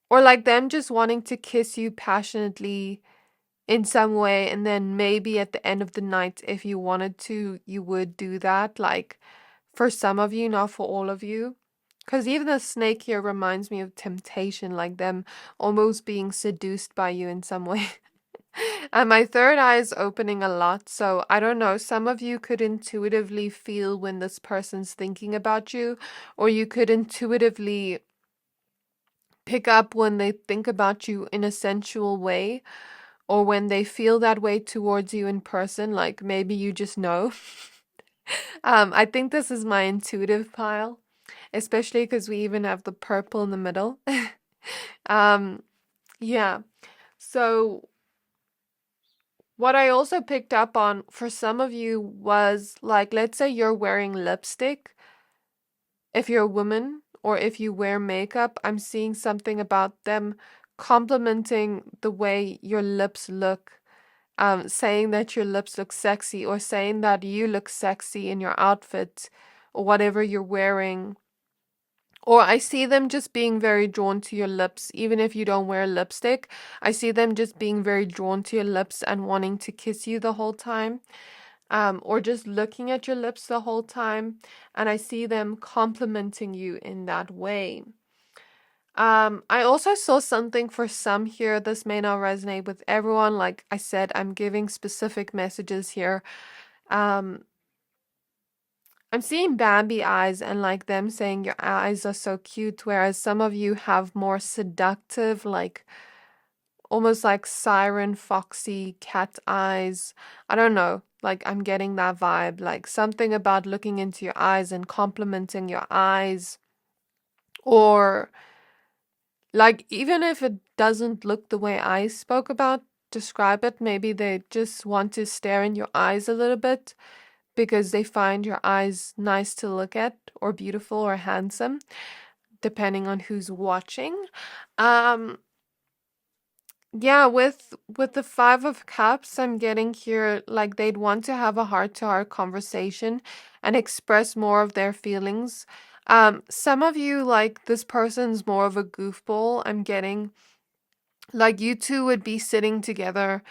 or like them just wanting to kiss you passionately in some way, and then maybe at the end of the night, if you wanted to, you would do that. Like for some of you, not for all of you. Because even the snake here reminds me of temptation, like them almost being seduced by you in some way. And my third eye is opening a lot, so I don't know. Some of you could intuitively feel when this person's thinking about you, or you could intuitively pick up when they think about you in a sensual way, or when they feel that way towards you in person, like maybe you just know. I think this is my intuitive pile, especially because we even have the purple in the middle. um, yeah. So what I also picked up on for some of you was like, let's say you're wearing lipstick. If you're a woman or if you wear makeup, I'm seeing something about them complimenting the way your lips look, saying that your lips look sexy, or saying that you look sexy in your outfit or whatever you're wearing. Or I see them just being very drawn to your lips, even if you don't wear lipstick. I see them just being very drawn to your lips and wanting to kiss you the whole time, or just looking at your lips the whole time. And I see them complimenting you in that way. I also saw something for some here. This may not resonate with everyone. Like I said, I'm giving specific messages here. Um, I'm seeing Bambi eyes and like them saying your eyes are so cute, whereas some of you have more seductive, like almost like siren, foxy cat eyes. I don't know. Like I'm getting that vibe, like something about looking into your eyes and complimenting your eyes, or like even if it doesn't look the way I spoke about, describe it, maybe they just want to stare in your eyes a little bit because they find your eyes nice to look at, or beautiful, or handsome, depending on who's watching. Um, yeah, with the Five of Cups, I'm getting here like they'd want to have a heart-to-heart conversation and express more of their feelings. Some of you, like this person's more of a goofball. I'm getting like you two would be sitting together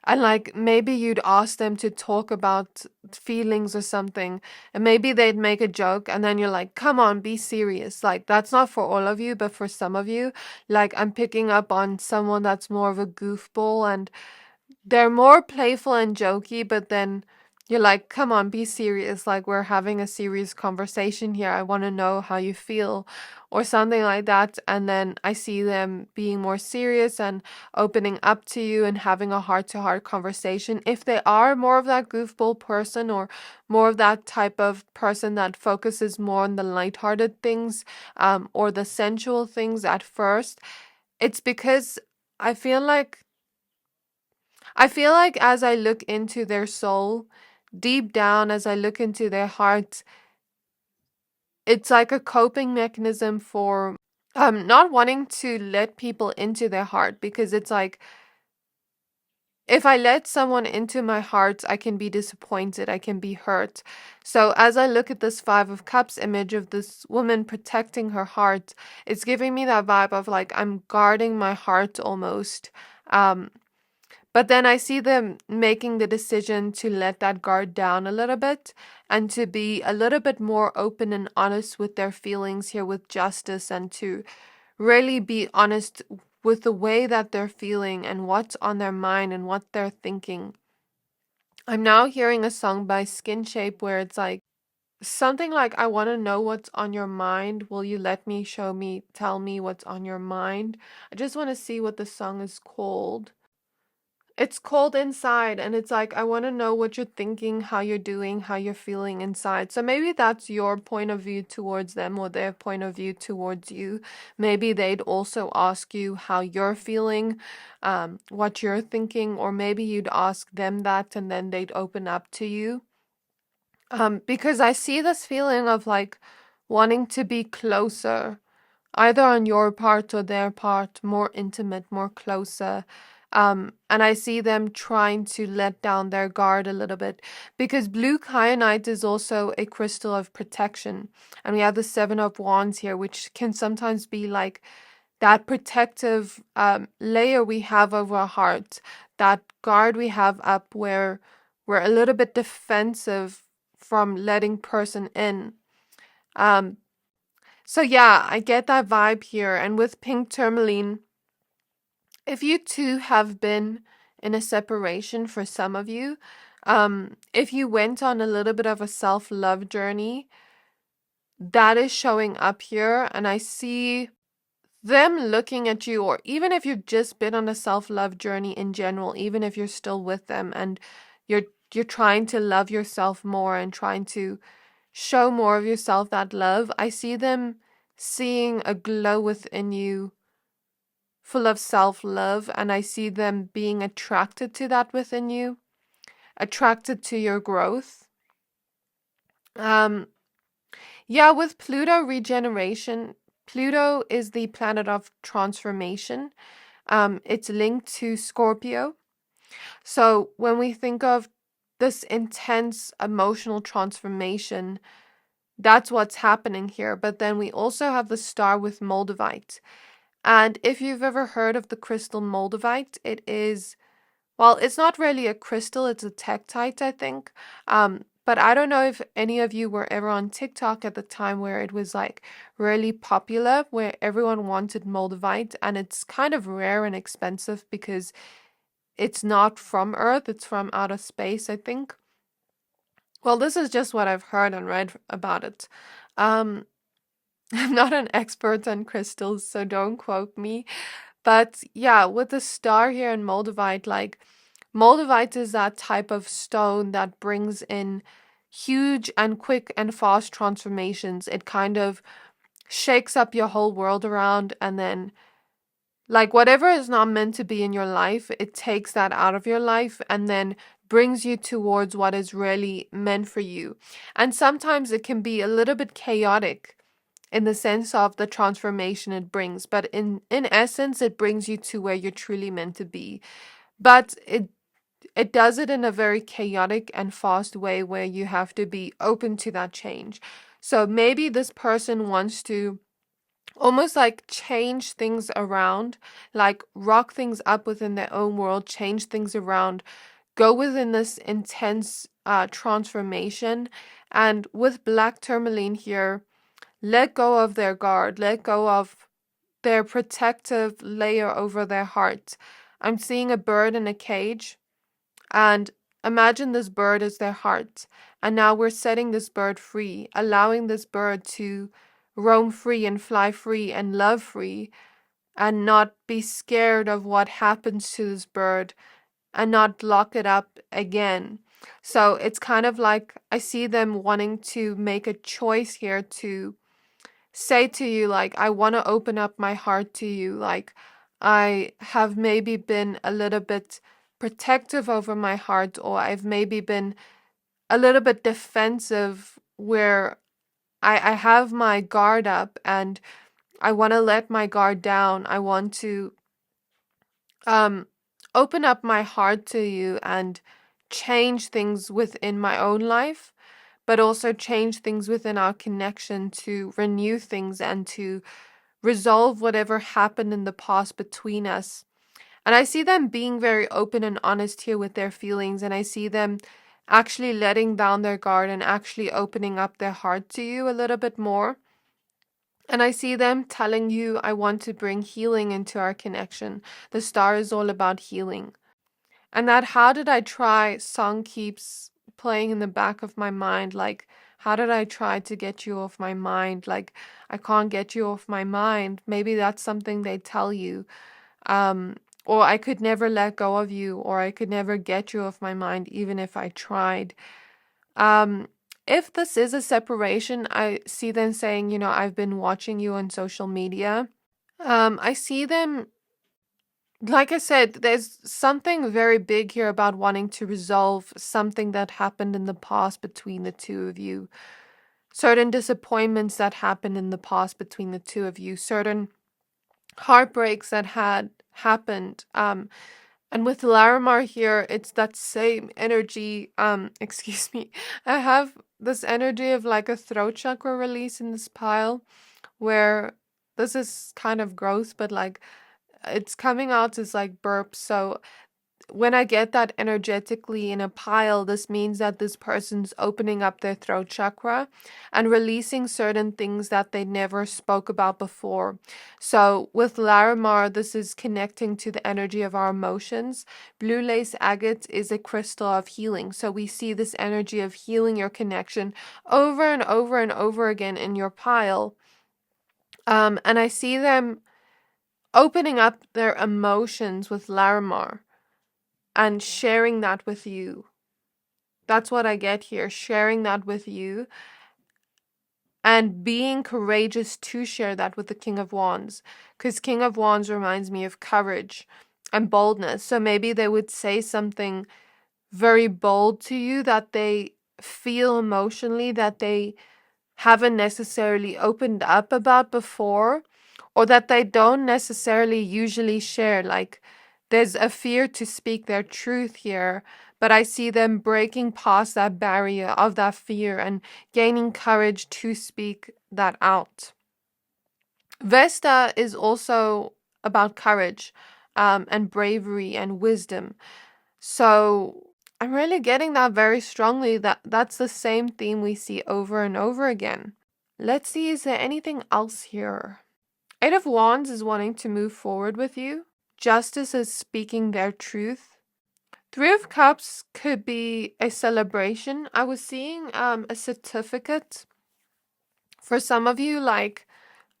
and like maybe you'd ask them to talk about feelings or something, and maybe they'd make a joke and then you're like, come on, be serious. Like that's not for all of you, but for some of you, like I'm picking up on someone that's more of a goofball, and they're more playful and jokey, but then you're like, come on, be serious. Like, we're having a serious conversation here. I want to know how you feel, or something like that. And then I see them being more serious and opening up to you and having a heart to heart conversation. If they are more of that goofball person, or more of that type of person that focuses more on the lighthearted things, or the sensual things at first, it's because I feel like as I look into their soul, deep down, as I look into their heart, it's like a coping mechanism for not wanting to let people into their heart, because it's like if I let someone into my heart, I can be disappointed, I can be hurt. So as I look at this Five of Cups image of this woman protecting her heart, it's giving me that vibe of like I'm guarding my heart almost. Um But then I see them making the decision to let that guard down a little bit and to be a little bit more open and honest with their feelings here with justice, and to really be honest with the way that they're feeling and what's on their mind and what they're thinking. I'm now hearing a song by Skin Shape where it's like something like, I want to know what's on your mind. Will you let me, show me, tell me what's on your mind? I just want to see what the song is called. It's cold inside, and it's like, I want to know what you're thinking, how you're doing, how you're feeling inside. So maybe that's your point of view towards them, or their point of view towards you. Maybe they'd also ask you how you're feeling, what you're thinking, or maybe you'd ask them that and then they'd open up to you. Because I see this feeling of like wanting to be closer, either on your part or their part, more intimate, more closer. And I see them trying to let down their guard a little bit, because blue kyanite is also a crystal of protection. And we have the Seven of Wands here, which can sometimes be like that protective layer we have over our heart, that guard we have up where we're a little bit defensive from letting person in. So yeah, I get that vibe here. And with pink tourmaline, if you two have been in a separation, for some of you, if you went on a little bit of a self-love journey, that is showing up here. And I see them looking at you, or even if you've just been on a self-love journey in general, even if you're still with them and you're trying to love yourself more and trying to show more of yourself that love, I see them seeing a glow within you full of self-love, and I see them being attracted to that within you, attracted to your growth. Yeah, with Pluto regeneration, Pluto is the planet of transformation. It's linked to Scorpio. So when we think of this intense emotional transformation, that's what's happening here. But then we also have the star with Moldavite. And if you've ever heard of the crystal Moldavite, it is, well, it's not really a crystal, it's a tektite, I think. But I don't know if any of you were ever on TikTok at the time where it was like really popular, where everyone wanted Moldavite, and it's kind of rare and expensive because it's not from Earth, it's from outer space, I think. Well, this is just what I've heard and read about it. Um, I'm not an expert on crystals, so don't quote me. But yeah, with the star here in Moldavite, like Moldavite is that type of stone that brings in huge and quick and fast transformations. It kind of shakes up your whole world around, and then like whatever is not meant to be in your life, it takes that out of your life and then brings you towards what is really meant for you. And sometimes it can be a little bit chaotic in the sense of the transformation it brings, but in essence it brings you to where you're truly meant to be. But it does it in a very chaotic and fast way where you have to be open to that change. So maybe this person wants to almost like change things around, like rock things up within their own world, change things around, go within this intense transformation. And with black tourmaline here, let go of their guard, let go of their protective layer over their heart. I'm seeing a bird in a cage, and imagine this bird is their heart. And now we're setting this bird free, allowing this bird to roam free and fly free and love free, and not be scared of what happens to this bird and not lock it up again. So it's kind of like I see them wanting to make a choice here to say to you, like, I want to open up my heart to you. Like, I have maybe been a little bit protective over my heart, or I've maybe been a little bit defensive where I have my guard up and I want to let my guard down. I want to um open up my heart to you and change things within my own life, but also change things within our connection to renew things and to resolve whatever happened in the past between us. And I see them being very open and honest here with their feelings, and I see them actually letting down their guard and actually opening up their heart to you a little bit more. And I see them telling you, I want to bring healing into our connection. The star is all about healing. And that how did I try song keeps playing in the back of my mind. Like, how did I try to get you off my mind? Like, I can't get you off my mind. Maybe that's something they tell you. Um, or I could never let go of you, or I could never get you off my mind, even if I tried. Um, if this is a separation, I see them saying, I've been watching you on social media. I see them, like I said, there's something very big here about wanting to resolve something that happened in the past between the two of you. Certain disappointments that happened in the past between the two of you, certain heartbreaks that had happened. And with Larimar here, it's that same energy. Excuse me. I have this energy of like a throat chakra release in this pile where this is kind of gross, but like it's coming out as like burps. So when I get that energetically in a pile, this means that this person's opening up their throat chakra and releasing certain things that they never spoke about before. So with Larimar, this is connecting to the energy of our emotions. Blue lace agate is a crystal of healing. So we see this energy of healing your connection over and over and over again in your pile. And I see them opening up their emotions with Larimar and sharing that with you. That's what I get here, sharing that with you and being courageous to share that with the King of Wands, because King of Wands reminds me of courage and boldness. So maybe they would say something very bold to you that they feel emotionally that they haven't necessarily opened up about before, or that they don't necessarily usually share. Like, there's a fear to speak their truth here, but I see them breaking past that barrier of that fear and gaining courage to speak that out. Vesta is also about courage, and bravery and wisdom. So I'm really getting that very strongly, that that's the same theme we see over and over again. Let's see, is there anything else here? Eight of Wands is wanting to move forward with you. Justice is speaking their truth. Three of Cups could be a celebration. I was seeing a certificate for some of you, like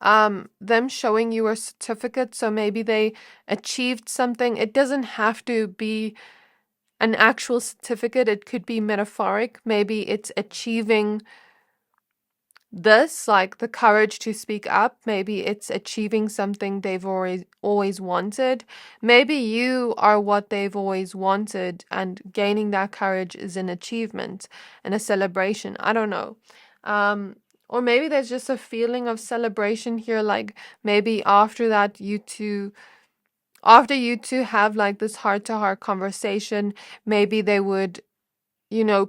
them showing you a certificate. So maybe they achieved something. It doesn't have to be an actual certificate, it could be metaphoric. Maybe it's achieving this, like the courage to speak up. Maybe it's achieving something they've always wanted. Maybe you are what they've always wanted, and gaining that courage is an achievement and a celebration. I don't know. Or maybe there's just a feeling of celebration here, like maybe after that after you two have like this heart-to-heart conversation, maybe they would,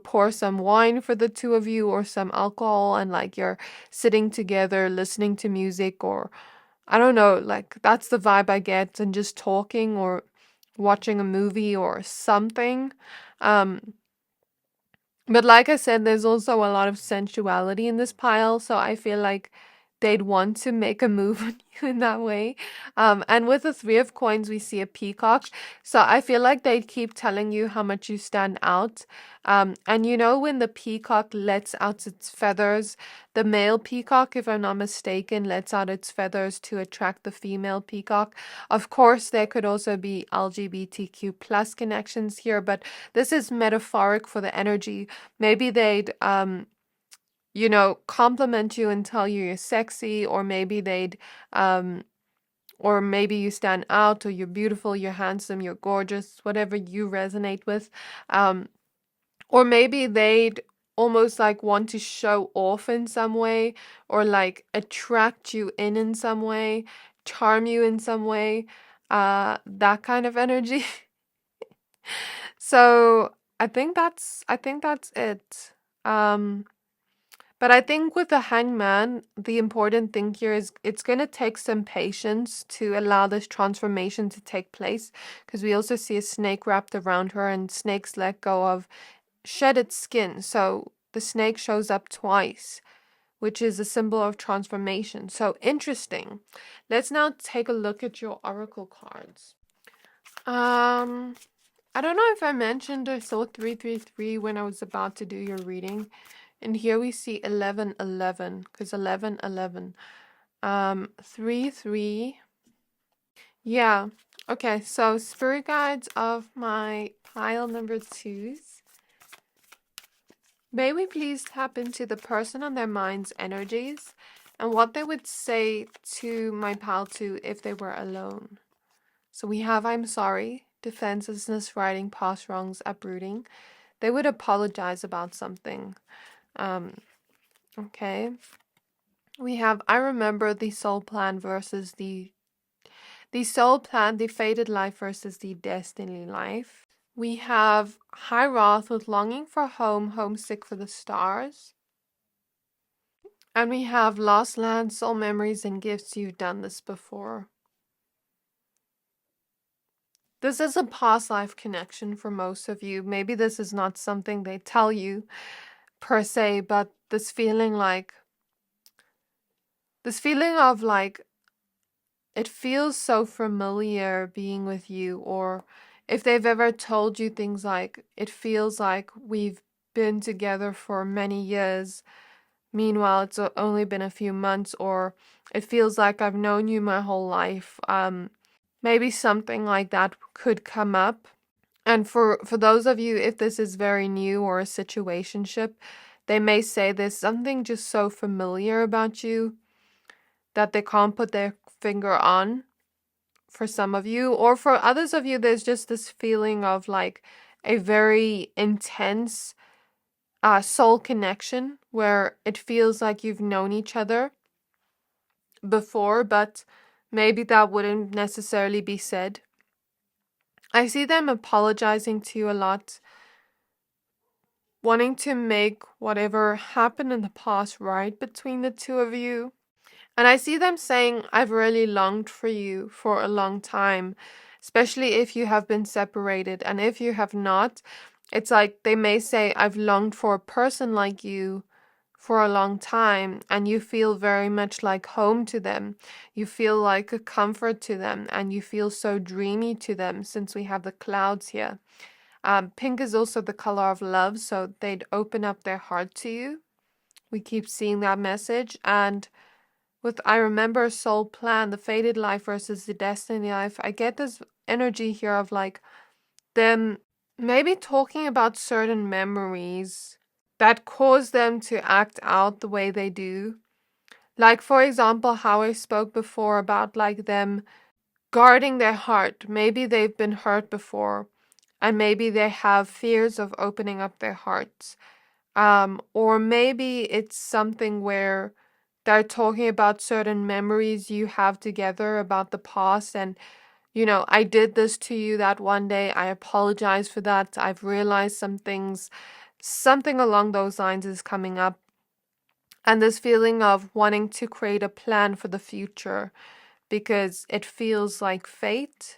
pour some wine for the two of you or some alcohol, and like you're sitting together listening to music, or I don't know, like that's the vibe I get, and just talking or watching a movie or something. But like I said, there's also a lot of sensuality in this pile, so I feel like they'd want to make a move on you in that way. And with the Three of Coins, we see a peacock. So I feel like they'd keep telling you how much you stand out. And when the peacock lets out its feathers, the male peacock, if I'm not mistaken, lets out its feathers to attract the female peacock. Of course, there could also be LGBTQ plus connections here, but this is metaphoric for the energy. Maybe they'd compliment you and tell you you're sexy, or maybe or maybe you stand out, or you're beautiful, you're handsome, you're gorgeous, whatever you resonate with. Or maybe they'd almost like want to show off in some way, or like attract you in some way, charm you in some way, that kind of energy. So I think that's it. But I think with the Hangman, the important thing here is it's going to take some patience to allow this transformation to take place, because we also see a snake wrapped around her, and snakes shed its skin. So the snake shows up twice, which is a symbol of transformation. So interesting. Let's now take a look at your oracle cards. I don't know if I mentioned I saw 333 when I was about to do your reading. And here we see 1111, because 1111. 3. Yeah. Okay, so spirit guides of my pile number 2s. May we please tap into the person and their mind's energies and what they would say to my pile 2 if they were alone. So we have I'm sorry, defenselessness, writing, past wrongs, uprooting. They would apologize about something. Okay. We have I remember the soul plan versus the soul plan, the fated life versus the destiny life. We have high wrath with longing for home, homesick for the stars. And we have lost land, soul memories, and gifts. You've done this before. This is a past life connection for most of you. Maybe this is not something they tell you per se, but this feeling of like, it feels so familiar being with you. Or if they've ever told you things like, it feels like we've been together for many years, meanwhile it's only been a few months, or it feels like I've known you my whole life. Maybe something like that could come up. And for those of you, if this is very new or a situationship, they may say there's something just so familiar about you that they can't put their finger on, for some of you. Or for others of you, there's just this feeling of like a very intense soul connection where it feels like you've known each other before, but maybe that wouldn't necessarily be said. I see them apologizing to you a lot, wanting to make whatever happened in the past right between the two of you. And I see them saying, I've really longed for you for a long time, especially if you have been separated. And if you have not, it's like they may say, I've longed for a person like you for a long time, and you feel very much like home to them. You feel like a comfort to them, and you feel so dreamy to them since we have the clouds here. Pink is also the color of love, so they'd open up their heart to you. We keep seeing that message. And with I remember soul plan, the fated life versus the destiny life, I get this energy here of like them maybe talking about certain memories that cause them to act out the way they do. Like, for example, how I spoke before about like them guarding their heart. Maybe they've been hurt before, and maybe they have fears of opening up their hearts. Or maybe it's something where they're talking about certain memories you have together about the past, and I did this to you that one day. I apologize for that. I've realized some things. Something along those lines is coming up. And this feeling of wanting to create a plan for the future because it feels like fate.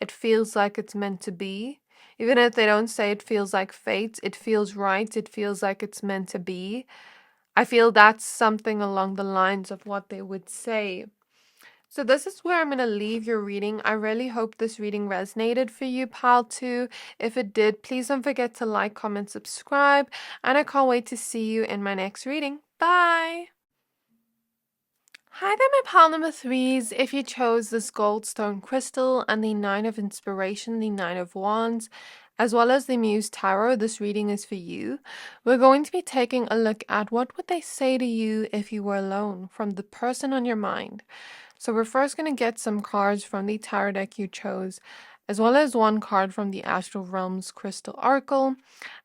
It feels like it's meant to be. Even if they don't say it feels like fate, it feels right. It feels like it's meant to be. I feel that's something along the lines of what they would say. So this is where I'm going to leave your reading. I really hope this reading resonated for you, pile 2. If it did, please don't forget to like, comment, subscribe, and I can't wait to see you in my next reading. Bye! Hi there, my pile number 3s. If you chose this Goldstone crystal and the 9 of Inspiration, the 9 of Wands, as well as the Muse Tarot, this reading is for you. We're going to be taking a look at what would they say to you if you were alone from the person on your mind. So we're first going to get some cards from the tarot deck you chose, as well as one card from the Astral Realms Crystal Oracle.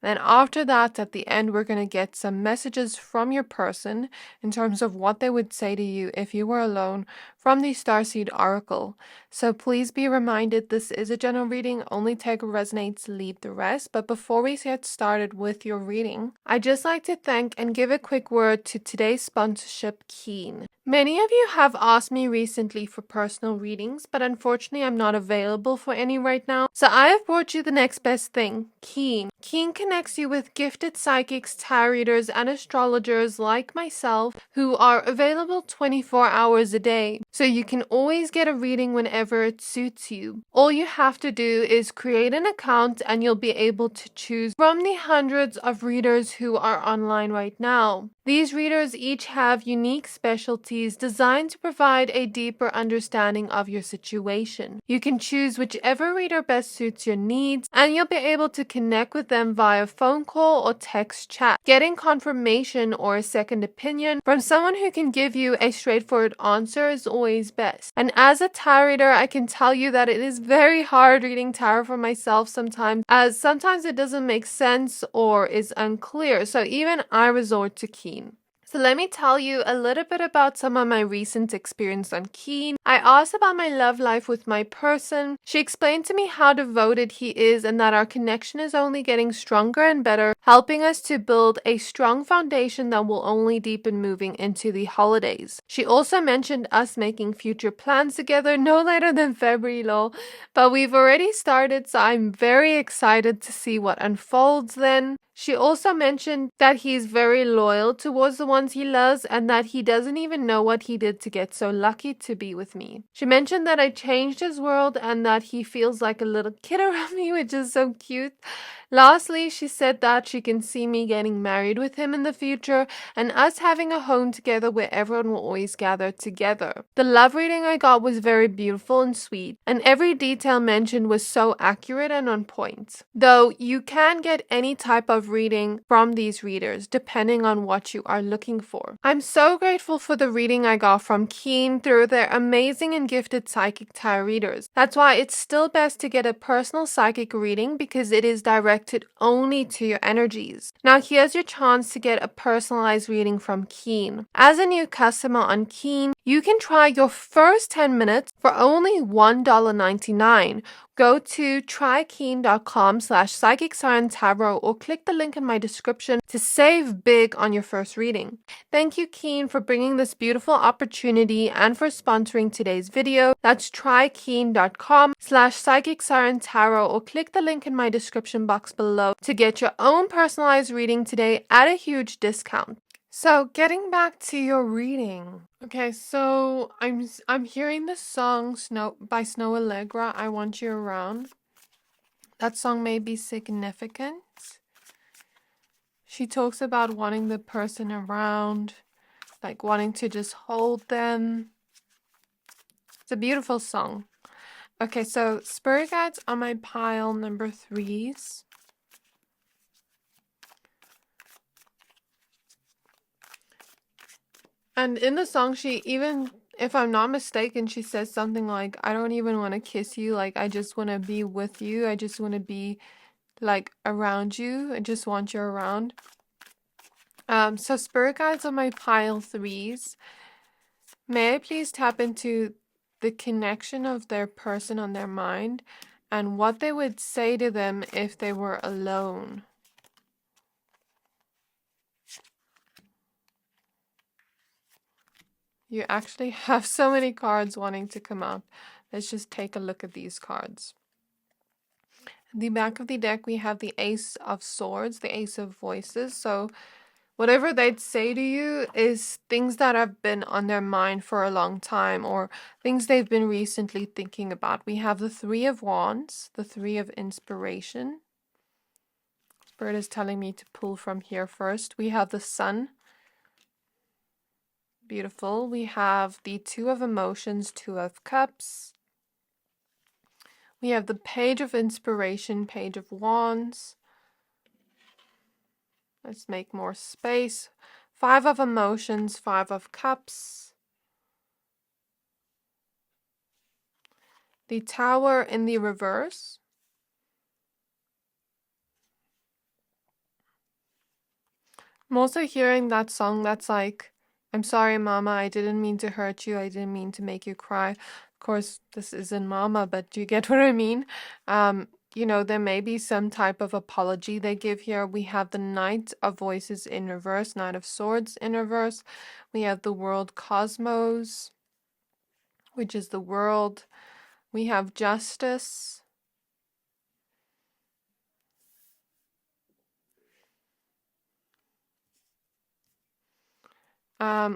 Then after that, at the end, we're going to get some messages from your person in terms of what they would say to you if you were alone from the Starseed Oracle. So please be reminded, this is a general reading. Only take what resonates, leave the rest. But before we get started with your reading, I'd just like to thank and give a quick word to today's sponsorship, Keen. Many of you have asked me recently for personal readings, but unfortunately I'm not available for any right now. So I have brought you the next best thing, Keen. Keen connects you with gifted psychics, tarot readers, and astrologers like myself who are available 24 hours a day. So you can always get a reading whenever it suits you. All you have to do is create an account and you'll be able to choose from the hundreds of readers who are online right now. These readers each have unique specialties designed to provide a deeper understanding of your situation. You can choose whichever reader best suits your needs, and you'll be able to connect with them via phone call or text chat. Getting confirmation or a second opinion from someone who can give you a straightforward answer is always best. And as a tarot reader, I can tell you that it is very hard reading tarot for myself sometimes, as sometimes it doesn't make sense or is unclear. So even I resort to Keen. So let me tell you a little bit about some of my recent experience on Keen. I asked about my love life with my person. She explained to me how devoted he is and that our connection is only getting stronger and better, helping us to build a strong foundation that will only deepen moving into the holidays. She also mentioned us making future plans together no later than February, lol. But we've already started, so I'm very excited to see what unfolds then. She also mentioned that he's very loyal towards the ones he loves and that he doesn't even know what he did to get so lucky to be with me. She mentioned that I changed his world and that he feels like a little kid around me, which is so cute. Lastly, she said that she can see me getting married with him in the future and us having a home together where everyone will always gather together. The love reading I got was very beautiful and sweet, and every detail mentioned was so accurate and on point. Though you can get any type of of reading from these readers, depending on what you are looking for. I'm so grateful for the reading I got from Keen through their amazing and gifted psychic tarot readers. That's why it's still best to get a personal psychic reading because it is directed only to your energies. Now here's your chance to get a personalized reading from Keen. As a new customer on Keen, you can try your first 10 minutes for only $1.99. Go to trykeen.com/psychic siren tarot or click the link in my description to save big on your first reading. Thank you, Keen, for bringing this beautiful opportunity and for sponsoring today's video. That's trykeen.com/psychic siren tarot or click the link in my description box below to get your own personalized reading today at a huge discount. So getting back to your reading. Okay, so I'm hearing the song by Snow Allegra, I Want You Around. That song may be significant. She talks about wanting the person around, like wanting to just hold them. It's a beautiful song. Okay, so spirit guides on my pile number 3s. And in the song, she even, if I'm not mistaken, she says something like, I don't even want to kiss you. Like, I just want to be with you. I just want to be, like, around you. I just want you around. So spirit guides on my pile 3s. May I please tap into the connection of their person on their mind and what they would say to them if they were alone. You actually have so many cards wanting to come out. Let's just take a look at these cards. In the back of the deck, we have the Ace of Swords, the Ace of Voices. So whatever they'd say to you is things that have been on their mind for a long time or things they've been recently thinking about. We have the Three of Wands, the Three of Inspiration. Spirit is telling me to pull from here first. We have the Sun. Beautiful. We have the Two of Emotions, Two of Cups. We have the Page of Inspiration, Page of Wands. Let's make more space. Five of Emotions, Five of Cups. The Tower in the reverse. I'm also hearing that song that's like, I'm sorry, Mama, I didn't mean to hurt you. I didn't mean to make you cry. Of course, this isn't Mama, but do you get what I mean? You know, there may be some type of apology they give here. We have the Knight of Voices in reverse, Knight of Swords in reverse. We have the World Cosmos, which is the world. We have Justice.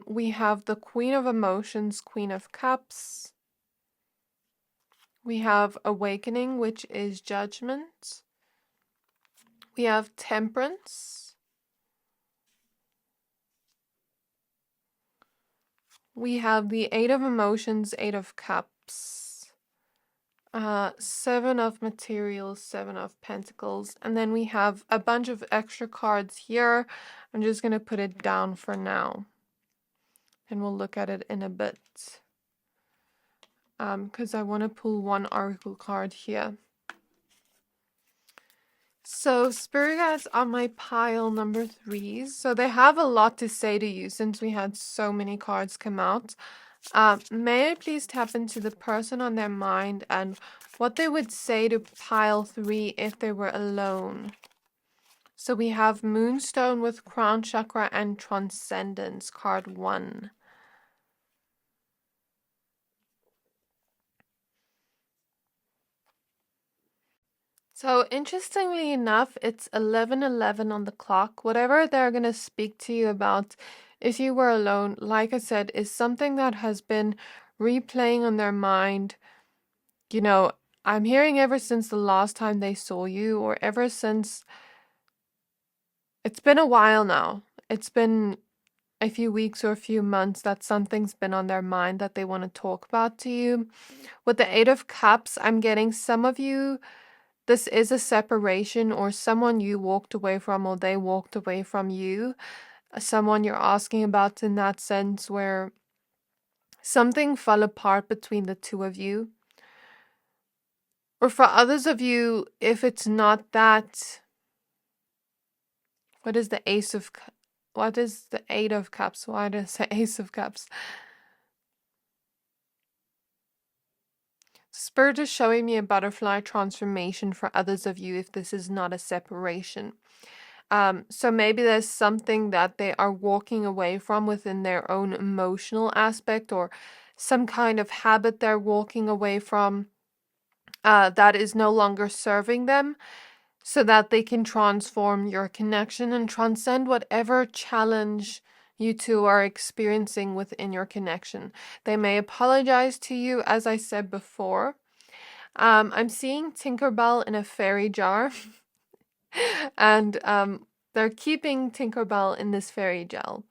We have the Queen of Emotions, Queen of Cups. We have Awakening, which is Judgment. We have Temperance. We have the Eight of Emotions, Eight of Cups. Seven of Materials, Seven of Pentacles. And then we have a bunch of extra cards here. I'm just going to put it down for now. And we'll look at it in a bit. Because I want to pull one oracle card here. So spirit guides on my pile number 3s. So they have a lot to say to you since we had so many cards come out. May I please tap into the person on their mind and what they would say to pile 3 if they were alone. So we have Moonstone with Crown Chakra and Transcendence, card 1. So interestingly enough, it's 11:11 on the clock. Whatever they're going to speak to you about if you were alone, like I said, is something that has been replaying on their mind. You know, I'm hearing ever since the last time they saw you, or ever since, it's been a while now. It's been a few weeks or a few months that something's been on their mind that they want to talk about to you. With the Eight of Cups, I'm getting some of you this is a separation, or someone you walked away from, or they walked away from you. Someone you're asking about in that sense, where something fell apart between the two of you. Or for others of you, if it's not that, what is the Ace of what is the Eight of Cups? Why did I say Ace of Cups? Spirit is showing me a butterfly transformation for others of you if this is not a separation. So maybe there's something that they are walking away from within their own emotional aspect, or some kind of habit they're walking away from that is no longer serving them, so that they can transform your connection and transcend whatever challenge you two are experiencing within your connection. They may apologize to you, as I said before. I'm seeing Tinkerbell in a fairy jar, and they're keeping Tinkerbell in this fairy gel.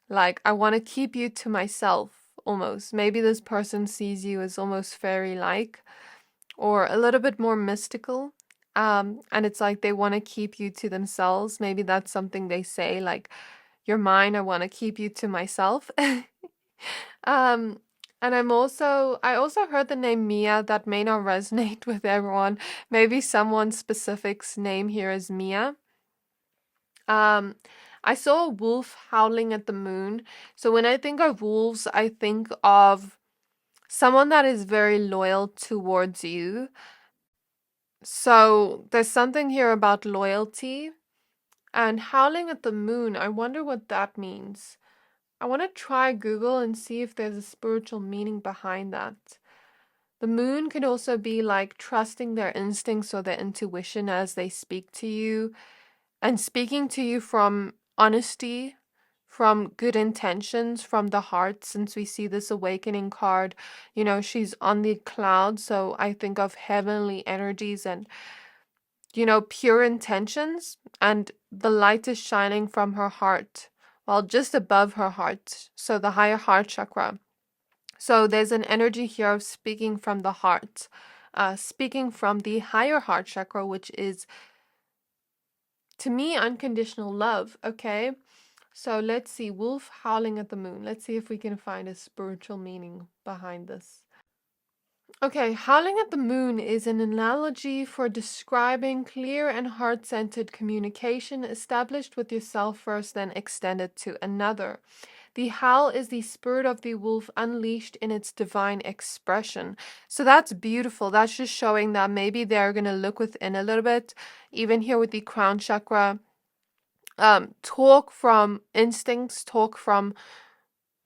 Like, I want to keep you to myself, almost. Maybe this person sees you as almost fairy-like, or a little bit more mystical. And it's like they want to keep you to themselves. Maybe that's something they say, like, you're mine, I want to keep you to myself. um, and I also heard the name Mia. That may not resonate with everyone. Maybe someone specific's name here is Mia. I saw a wolf howling at the moon. So when I think of wolves, I think of someone that is very loyal towards you. So there's something here about loyalty. And howling at the moon, I wonder what that means. I want to try Google and see if there's a spiritual meaning behind that. The moon could also be like trusting their instincts or their intuition as they speak to you, and speaking to you from honesty, from good intentions, from the heart. Since we see this awakening card, she's on the cloud, so I think of heavenly energies and pure intentions, and the light is shining from her heart, well, just above her heart, so the higher heart chakra. So there's an energy here of speaking from the heart, speaking from the higher heart chakra, which is, to me, unconditional love. Okay, so let's see, wolf howling at the moon. Let's see if we can find a spiritual meaning behind this. Okay, howling at the moon is an analogy for describing clear and heart-centered communication established with yourself first, then extended to another. The howl is the spirit of the wolf unleashed in its divine expression. So that's beautiful. That's just showing that maybe they're going to look within a little bit. Even here with the crown chakra, talk from instincts, talk from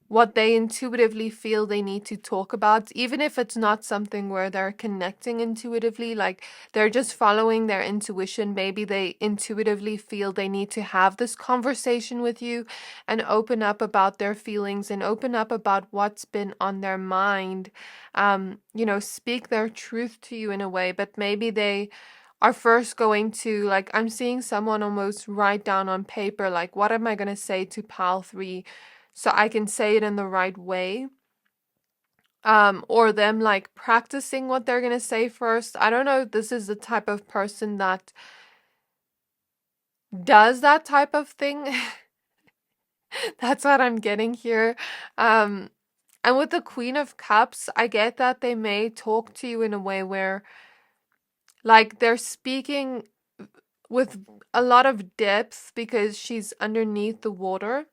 what they intuitively feel they need to talk about, even if it's not something where they're connecting intuitively, like they're just following their intuition. Maybe they intuitively feel they need to have this conversation with you and open up about their feelings and open up about what's been on their mind, speak their truth to you in a way. But maybe they are first going to, like, I'm seeing someone almost write down on paper, like, what am I going to say to pile 3 so I can say it in the right way, or them like practicing what they're gonna say first. I don't know if this is the type of person that does that type of thing. That's what I'm getting here. And with the Queen of Cups, I get that they may talk to you in a way where, like, they're speaking with a lot of depth because she's underneath the water.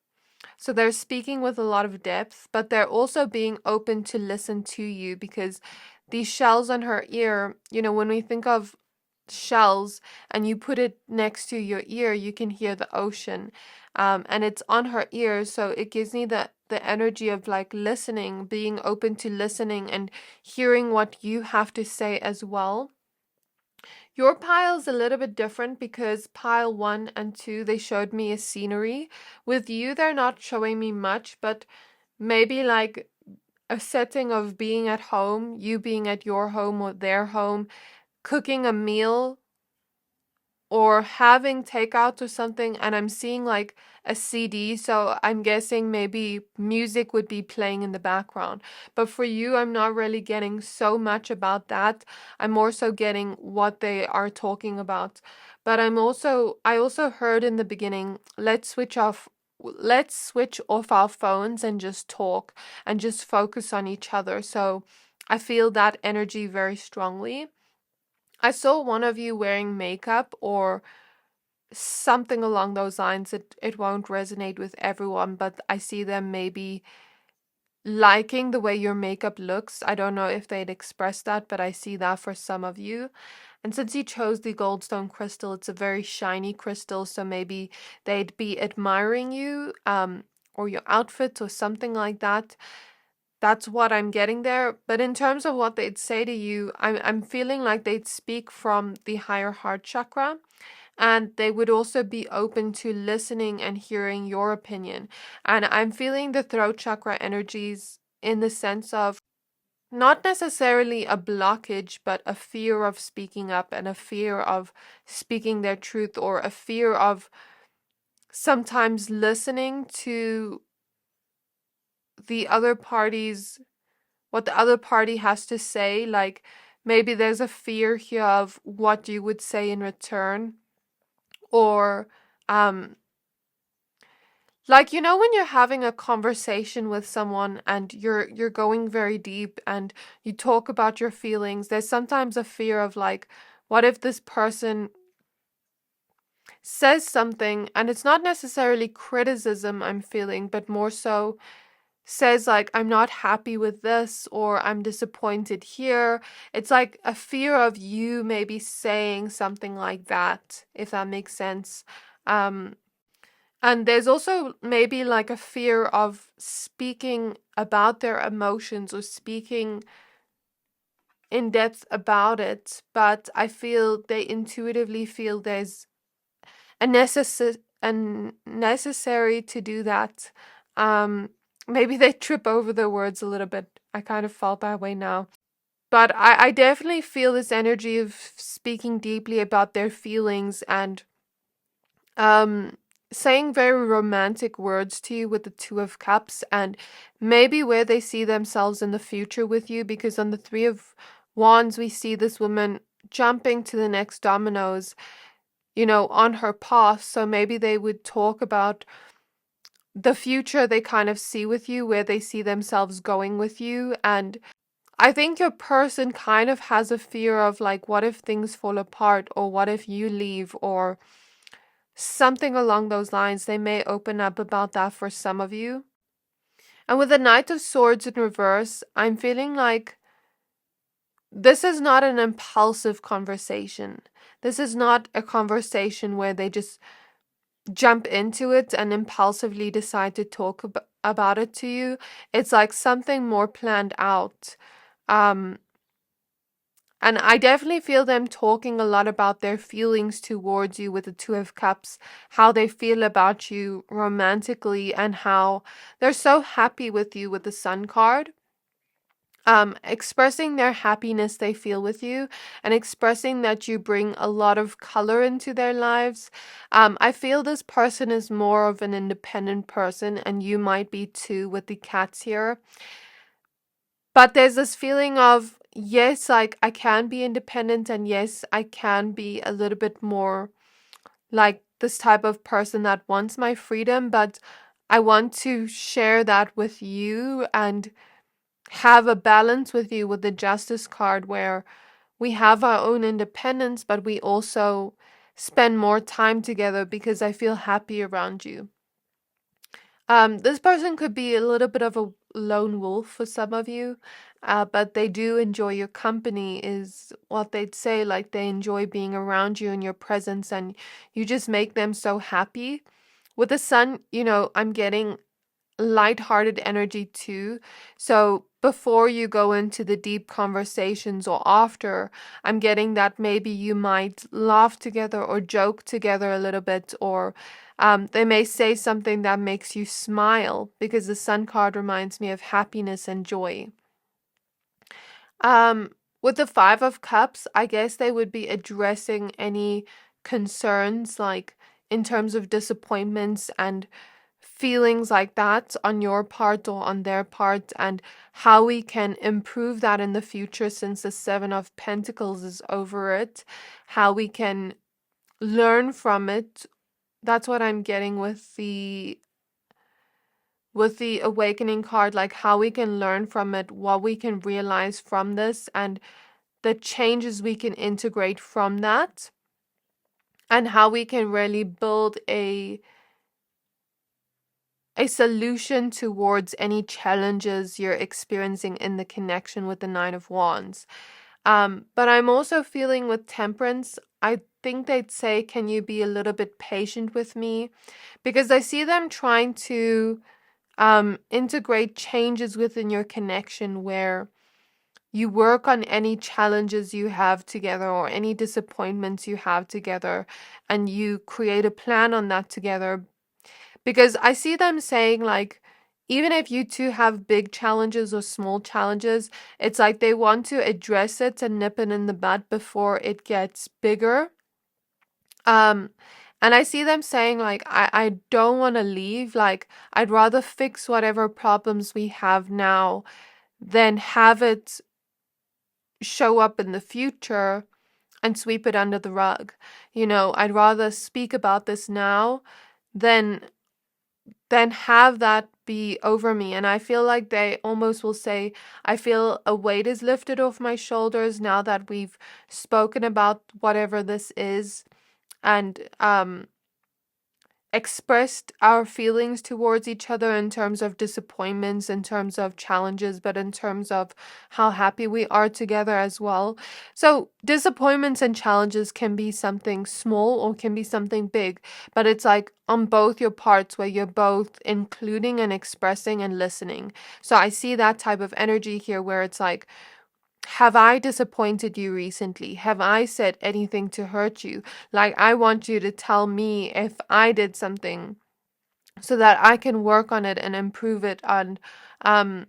So they're speaking with a lot of depth, but they're also being open to listen to you, because these shells on her ear, when we think of shells and you put it next to your ear, you can hear the ocean. And it's on her ear, so it gives me the energy of like listening, being open to listening and hearing what you have to say as well. Your pile's a little bit different because pile 1 and 2, they showed me a scenery. With you, they're not showing me much, but maybe like a setting of being at home, you being at your home or their home, cooking a meal, or having takeout or something, and I'm seeing like a CD, so I'm guessing maybe music would be playing in the background. But for you, I'm not really getting so much about that. I'm more so getting what they are talking about. But I also heard in the beginning, let's switch off our phones and just talk and just focus on each other. So I feel that energy very strongly. I saw one of you wearing makeup or something along those lines. It won't resonate with everyone, but I see them maybe liking the way your makeup looks. I don't know if they'd express that, but I see that for some of you. And since you chose the Goldstone crystal, it's a very shiny crystal, so maybe they'd be admiring you, or your outfit or something like that. That's what I'm getting there. But in terms of what they'd say to you, I'm feeling like they'd speak from the higher heart chakra, and they would also be open to listening and hearing your opinion. And I'm feeling the throat chakra energies in the sense of not necessarily a blockage, but a fear of speaking up and a fear of speaking their truth, or a fear of sometimes listening to the other party's what the other party has to say. Like maybe there's a fear here of what you would say in return, or um like, when you're having a conversation with someone and you're going very deep and you talk about your feelings, there's sometimes a fear of like, what if this person says something and it's not necessarily criticism I'm feeling, but more so says like, I'm not happy with this, or I'm disappointed here. It's like a fear of you maybe saying something like that, if that makes sense. And there's also maybe like a fear of speaking about their emotions or speaking in depth about it, but I feel they intuitively feel there's a necessary to do that. Um, Maybe they trip over their words a little bit. I kind of felt that way now. But I definitely feel this energy of speaking deeply about their feelings and um saying very romantic words to you with the Two of Cups, and maybe where they see themselves in the future with you, because on the Three of Wands we see this woman jumping to the next dominoes, on her path. So maybe they would talk about the future they kind of see with you, where they see themselves going with you. And I think your person kind of has a fear of like, what if things fall apart, or what if you leave, or something along those lines. They may open up about that for some of you. And with the Knight of Swords in reverse, I'm feeling like this is not an impulsive conversation. This is not a conversation where they just jump into it and impulsively decide to talk about it to you. It's like something more planned out. Um, And I definitely feel them talking a lot about their feelings towards you with the Two of Cups, how they feel about you romantically, and how they're so happy with you with the Sun card. Expressing their happiness they feel with you, and expressing that you bring a lot of color into their lives. I feel this person is more of an independent person, and you might be too with the cats here. But there's this feeling of, yes, like I can be independent, and yes, I can be a little bit more like this type of person that wants my freedom, but I want to share that with you and have a balance with you with the Justice card, where we have our own independence, but we also spend more time together because I feel happy around you. This person could be a little bit of a lone wolf for some of you, but they do enjoy your company, is what they'd say. Like they enjoy being around you and your presence, and you just make them so happy. With the Sun, I'm getting lighthearted energy too. So before you go into the deep conversations or after, I'm getting that maybe you might laugh together or joke together a little bit, or they may say something that makes you smile, because the Sun card reminds me of happiness and joy. With the Five of Cups, I guess they would be addressing any concerns, like in terms of disappointments and feelings like that on your part or on their part, and how we can improve that in the future since the Seven of Pentacles is over it, how we can learn from it. That's what I'm getting with the awakening card, like how we can learn from it, what we can realize from this, and the changes we can integrate from that, and how we can really build a solution towards any challenges you're experiencing in the connection with the Nine of Wands. But I'm also feeling with Temperance, I think they'd say, can you be a little bit patient with me? Because I see them trying to integrate changes within your connection where you work on any challenges you have together or any disappointments you have together, and you create a plan on that together. Because I see them saying, like, even if you two have big challenges or small challenges, it's like they want to address it and nip it in the bud before it gets bigger. And I see them saying, like, I don't want to leave. Like, I'd rather fix whatever problems we have now than have it show up in the future and sweep it under the rug. You know, I'd rather speak about this now than have that be over me. And I feel like they almost will say, I feel a weight is lifted off my shoulders now that we've spoken about whatever this is, and expressed our feelings towards each other in terms of disappointments, in terms of challenges, but in terms of how happy we are together as well. So disappointments and challenges can be something small or can be something big, but it's like on both your parts where you're both including and expressing and listening. So I see that type of energy here where it's like, have I disappointed you recently? Have I said anything to hurt you? Like, I want you to tell me if I did something so that I can work on it and improve it. And while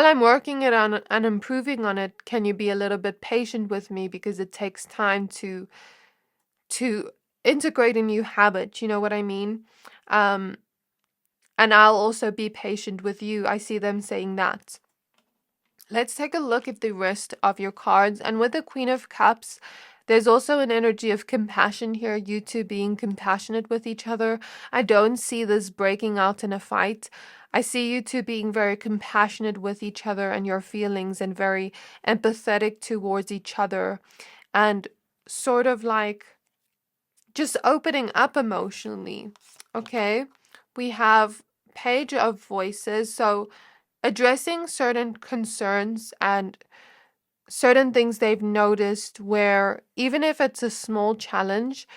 I'm working it on and improving on it, can you be a little bit patient with me, because it takes time to integrate a new habit, you know what I mean? And I'll also be patient with you. I see them saying that. Let's take a look at the rest of your cards. And with the Queen of Cups, there's also an energy of compassion here, you two being compassionate with each other. I don't see this breaking out in a fight. I see you two being very compassionate with each other and your feelings, and very empathetic towards each other, and sort of like just opening up emotionally. Okay, we have Page of Voices. So addressing certain concerns and certain things they've noticed, where even if it's a small challenge,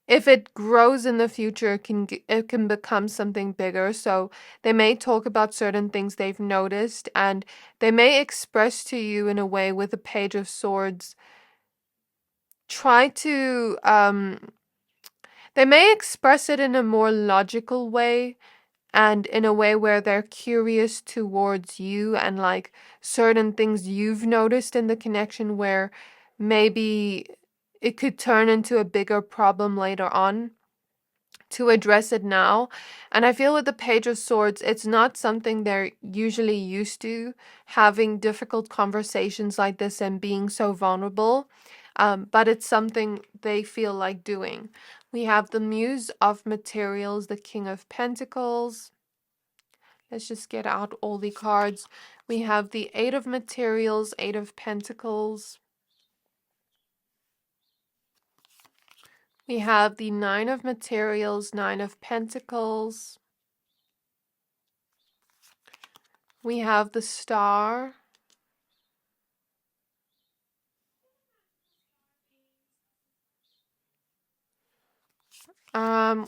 if it grows in the future, it can become something bigger. So they may talk about certain things they've noticed, and they may express to you in a way with the Page of Swords. Try to they may express it in a more logical way, and in a way where they're curious towards you and like certain things you've noticed in the connection, where maybe it could turn into a bigger problem later on, to address it now. And I feel with the Page of Swords, it's not something they're usually used to, having difficult conversations like this and being so vulnerable. But it's something they feel like doing. We have the Muse of Materials, the King of Pentacles. Let's just get out all the cards. We have the Eight of Materials, Eight of Pentacles. We have the Nine of Materials, Nine of Pentacles. We have the Star.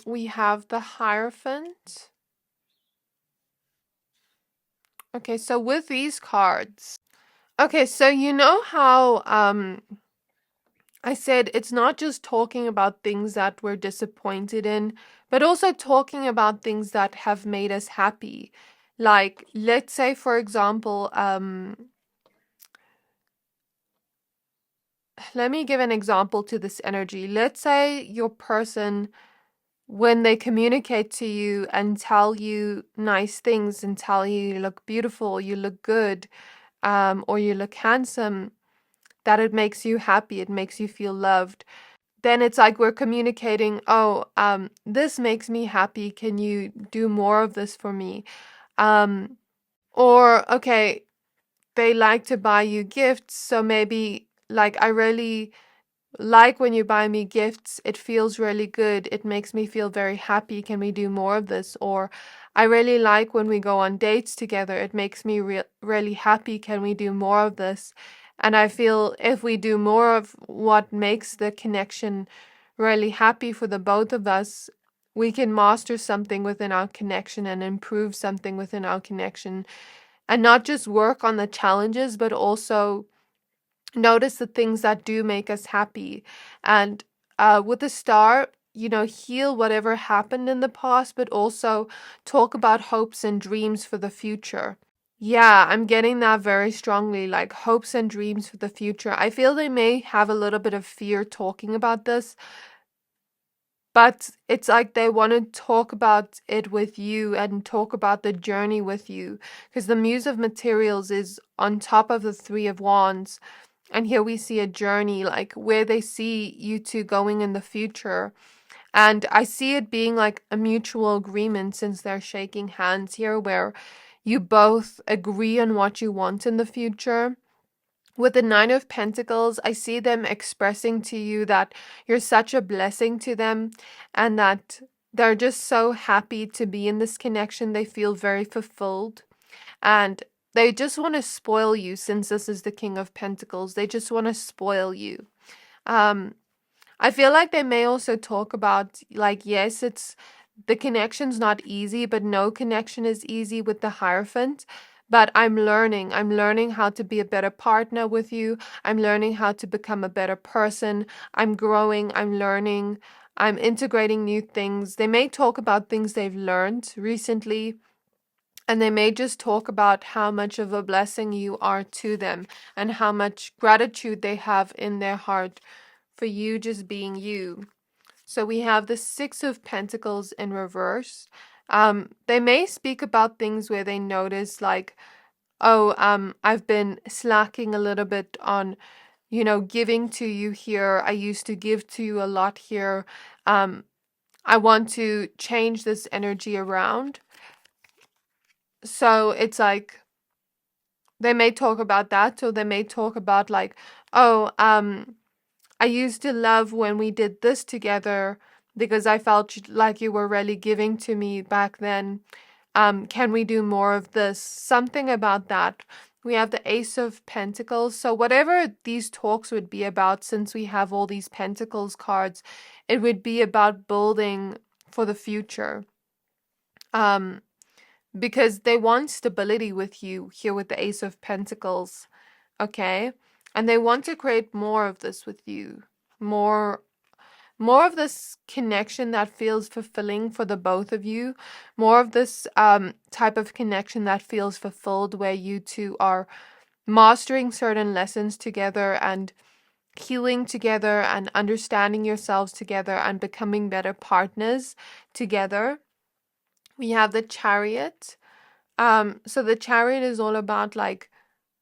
We have the Hierophant. Okay, so with these cards. Okay, so you know how I said it's not just talking about things that we're disappointed in, but also talking about things that have made us happy. Like, let's say, for example, let me give an example to this energy. Let's say your person, when they communicate to you and tell you nice things and tell you look beautiful, you look good, or you look handsome, that it makes you happy, it makes you feel loved. Then it's like we're communicating, oh, this makes me happy. Can you do more of this for me? Or, okay, they like to buy you gifts. So maybe, like, I really like when you buy me gifts. It feels really good. It makes me feel very happy. Can we do more of this? Or I really like when we go on dates together. It makes me really happy. Can we do more of this? And I feel if we do more of what makes the connection really happy for the both of us, we can master something within our connection and improve something within our connection. And not just work on the challenges, but also notice the things that do make us happy. And with the star, heal whatever happened in the past, but also talk about hopes and dreams for the future. Yeah, I'm getting that very strongly, like hopes and dreams for the future. I feel they may have a little bit of fear talking about this, but it's like they want to talk about it with you and talk about the journey with you. Because the Muse of Materials is on top of the Three of Wands. And here we see a journey, like where they see you two going in the future. And I see it being like a mutual agreement since they're shaking hands here, where you both agree on what you want in the future. With the Nine of Pentacles, I see them expressing to you that you're such a blessing to them and that they're just so happy to be in this connection. They feel very fulfilled and they just want to spoil you since this is the King of Pentacles. They just want to spoil you. I feel like they may also talk about, like, yes, the connection's not easy, but no connection is easy with the Hierophant. But I'm learning. I'm learning how to be a better partner with you. I'm learning how to become a better person. I'm growing. I'm learning. I'm integrating new things. They may talk about things they've learned recently, and they may just talk about how much of a blessing you are to them and how much gratitude they have in their heart for you just being you. So we have the Six of Pentacles in reverse. They may speak about things where they notice like, oh, I've been slacking a little bit on, giving to you here. I used to give to you a lot here. I want to change this energy around. So it's like they may talk about that. So they may talk about like, oh, I used to love when we did this together because I felt like you were really giving to me back then. Can we do more of this? Something about that. We have the Ace of Pentacles. So whatever these talks would be about, since we have all these Pentacles cards, it would be about building for the future. Because they want stability with you here with the Ace of Pentacles. Okay? And they want to create more of this with you. More of this connection that feels fulfilling for the both of you. More of this type of connection that feels fulfilled, where you two are mastering certain lessons together and healing together and understanding yourselves together and becoming better partners together. We have the Chariot. So the Chariot is all about like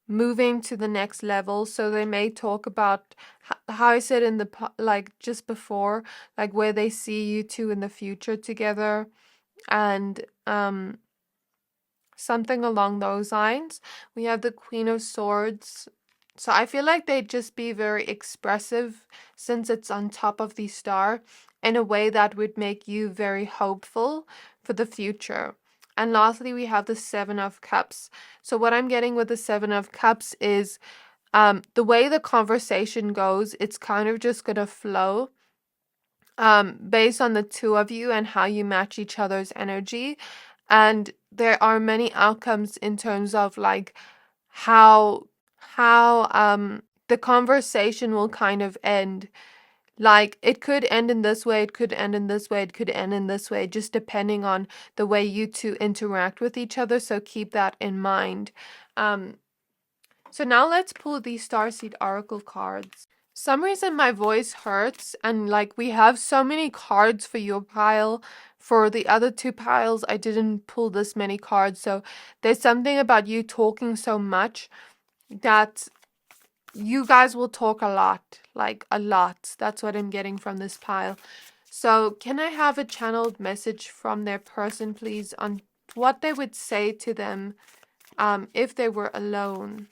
moving to the next level. So they may talk about how I said in the like just before, like where they see you two in the future together, and something along those lines. We have the Queen of Swords. So I feel like they'd just be very expressive since it's on top of the star in a way that would make you very hopeful for the future. And lastly, we have the Seven of Cups. So what I'm getting with the Seven of Cups is the way the conversation goes, it's kind of just going to flow based on the two of you and how you match each other's energy. And there are many outcomes in terms of like how the conversation will kind of end. Like, it could end in this way, it could end in this way, it could end in this way, just depending on the way you two interact with each other. So keep that in mind. So now let's pull these Starseed Oracle cards. Some reason my voice hurts, and like we have so many cards for your pile. For the other two piles, I didn't pull this many cards, so there's something about you talking so much that you guys will talk a lot, like a lot. That's what I'm getting from this pile. So can I have a channeled message from their person, please, on what they would say to them if they were alone?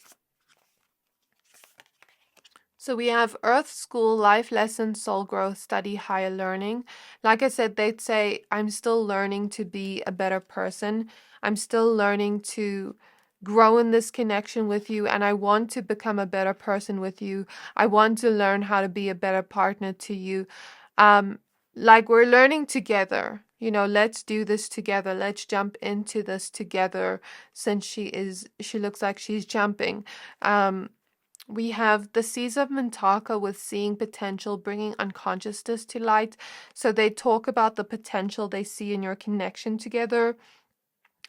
So we have Earth School, Life Lessons, Soul Growth, Study, Higher Learning. Like I said, they'd say, I'm still learning to be a better person. I'm still learning to grow in this connection with you, and I want to become a better person with you. I want to learn how to be a better partner to you. Like we're learning together. You know, let's do this together. Let's jump into this together, since she looks like she's jumping. We have the Seas of Mintaka with seeing potential, bringing unconsciousness to light. So they talk about the potential they see in your connection together.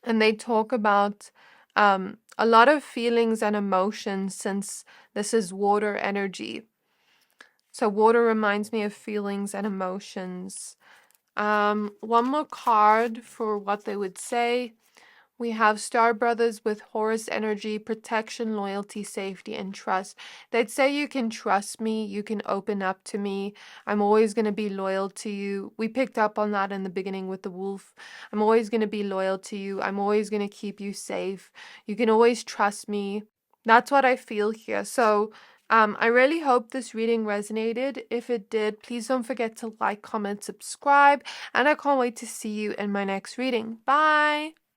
And they talk about a lot of feelings and emotions, since this is water energy. So water reminds me of feelings and emotions. One more card for what they would say. We have Star Brothers with Horus energy, protection, loyalty, safety, and trust. They'd say you can trust me, you can open up to me. I'm always going to be loyal to you. We picked up on that in the beginning with the wolf. I'm always going to be loyal to you. I'm always going to keep you safe. You can always trust me. That's what I feel here. So I really hope this reading resonated. If it did, please don't forget to like, comment, subscribe, and I can't wait to see you in my next reading. Bye!